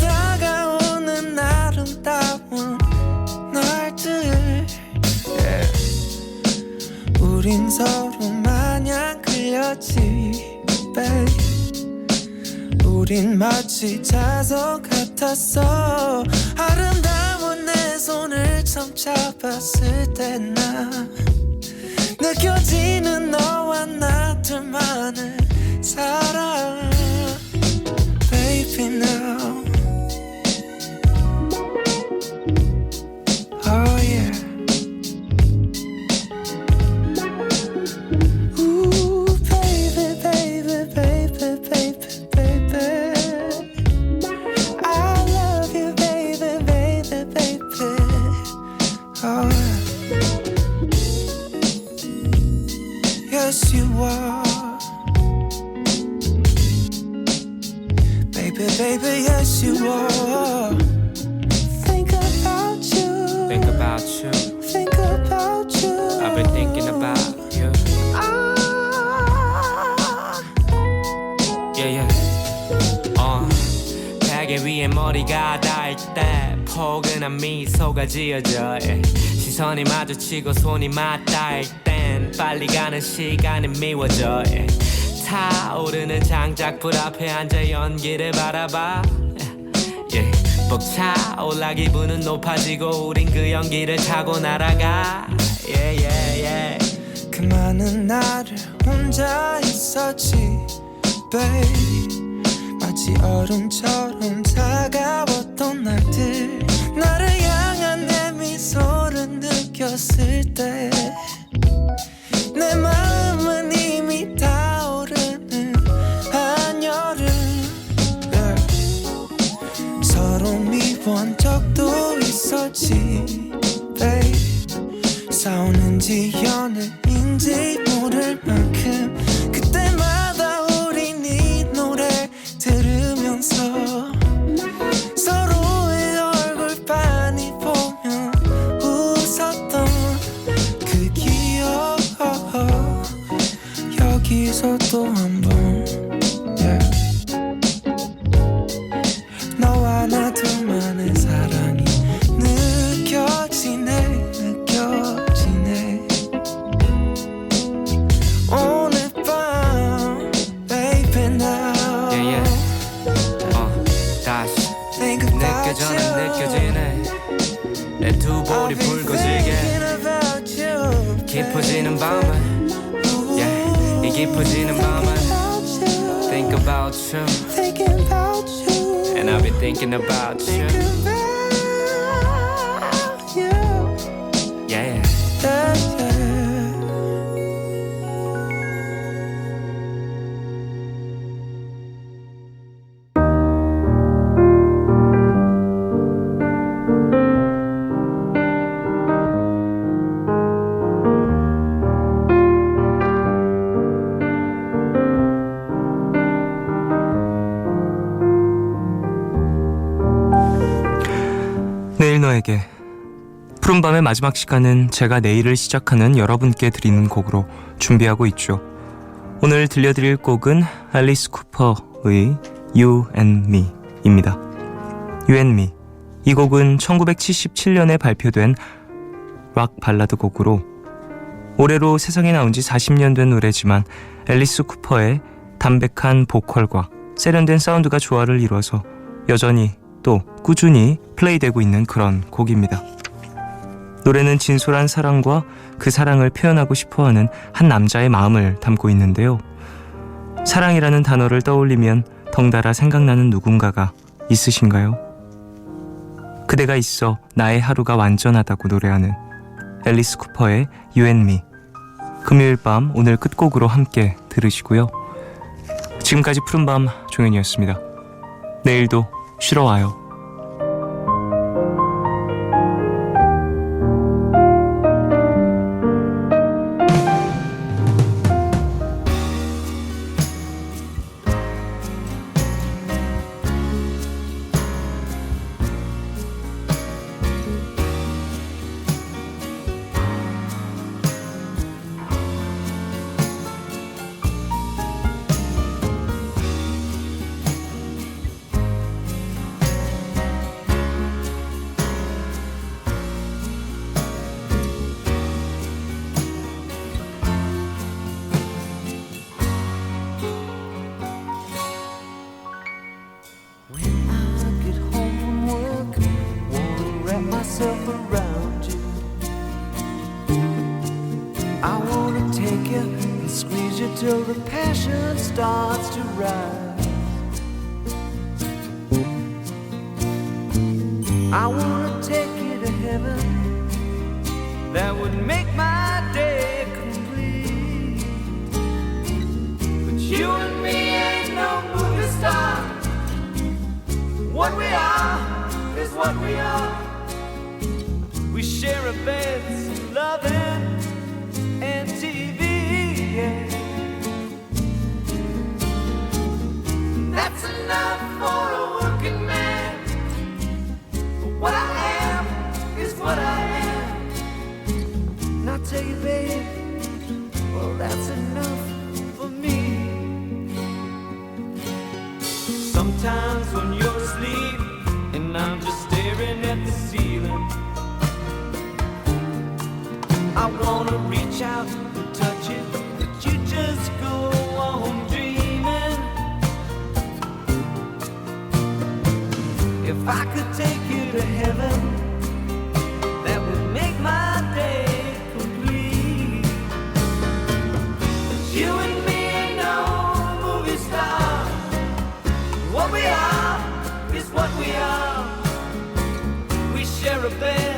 다가오는 아름다운 날들 우린 서로 마냥 끌렸지 babe. 우린 마치 자석 같았어 아름다운 내 손을 처음 잡았을 때 나 느껴지는 너와 나 둘만의 사랑 Baby now Oh yeah Ooh baby baby baby baby baby I love you baby baby baby Oh yes you are Baby baby yes you are Think about you Think about you Think about you I've been thinking about you Yeah yeah 베개 위에 머리가 닿을 때 포근한 미소가 지어져 시선이 마주치고 손이 맞닿을 땐 빨리 가는 시간이 미워져 타오르는 장작불 앞에 앉아 연기를 바라봐 벅차올라 기분은 높아지고 우린 그 연기를 타고 날아가 그 많은 나를 혼자 있었지 babe 마치 얼음처럼 차가웠던 날들 나를 향한 내 미소를 느꼈을 때 내 마음은 이미 타오르는 한여름 서로 미워한 적도 있었지 babe 싸우는지 연애인지 모를 만큼 그때마다 우린 이 노래 들으면서 서로의 얼굴 빤히 보며 웃었던 그 기억 여기서 또 한 번 너와 나 둘만의 사랑이 느껴지네 오늘 밤 baby now 다시 느껴져는 느껴지네 내 두 볼이 붉어지게 깊어지는 밤을 이 깊어지는 밤은 think about you Thinking about you. And I'll be thinking about you About you. Yeah Yeah, yeah. 내일 너에게. 푸른밤의 마지막 시간은 제가 내일을 시작하는 여러분께 드리는 곡으로 준비하고 있죠. 오늘 들려드릴 곡은 앨리스 쿠퍼의 You and Me 입니다. You and Me. 이 곡은 1977년에 발표된 락 발라드 곡으로 올해로 세상에 나온 지 40년 된 노래지만 앨리스 쿠퍼의 담백한 보컬과 세련된 사운드가 조화를 이뤄서 여전히 또 꾸준히 플레이되고 있는 그런 곡입니다. 노래는 진솔한 사랑과 그 사랑을 표현하고 싶어하는 한 남자의 마음을 담고 있는데요. 사랑이라는 단어를 떠올리면 덩달아 생각나는 누군가가 있으신가요? 그대가 있어 나의 하루가 완전하다고 노래하는 앨리스 쿠퍼의 You and Me. 금요일 밤 오늘 끝곡으로 함께 들으시고요. 지금까지 푸른밤 종현이었습니다. 내일도 쉬러 와요. Around you, I wanna take you and squeeze you till the passion starts to rise. I wanna take you to heaven, that would make my day complete. But you and me ain't no movie star. What we are is what we are. We share a bed, loving, and TV, yeah. That's enough for a working man. But what I am is what I am. And I tell you, babe, well, that's enough for me. Sometimes when you're asleep and I'm just staring at the ceiling, I wanna reach out and touch it, but you just go on dreaming. If I could take you to heaven, that would make my day complete. But you and me ain't no movie star. What we are is what we are. We share a bed,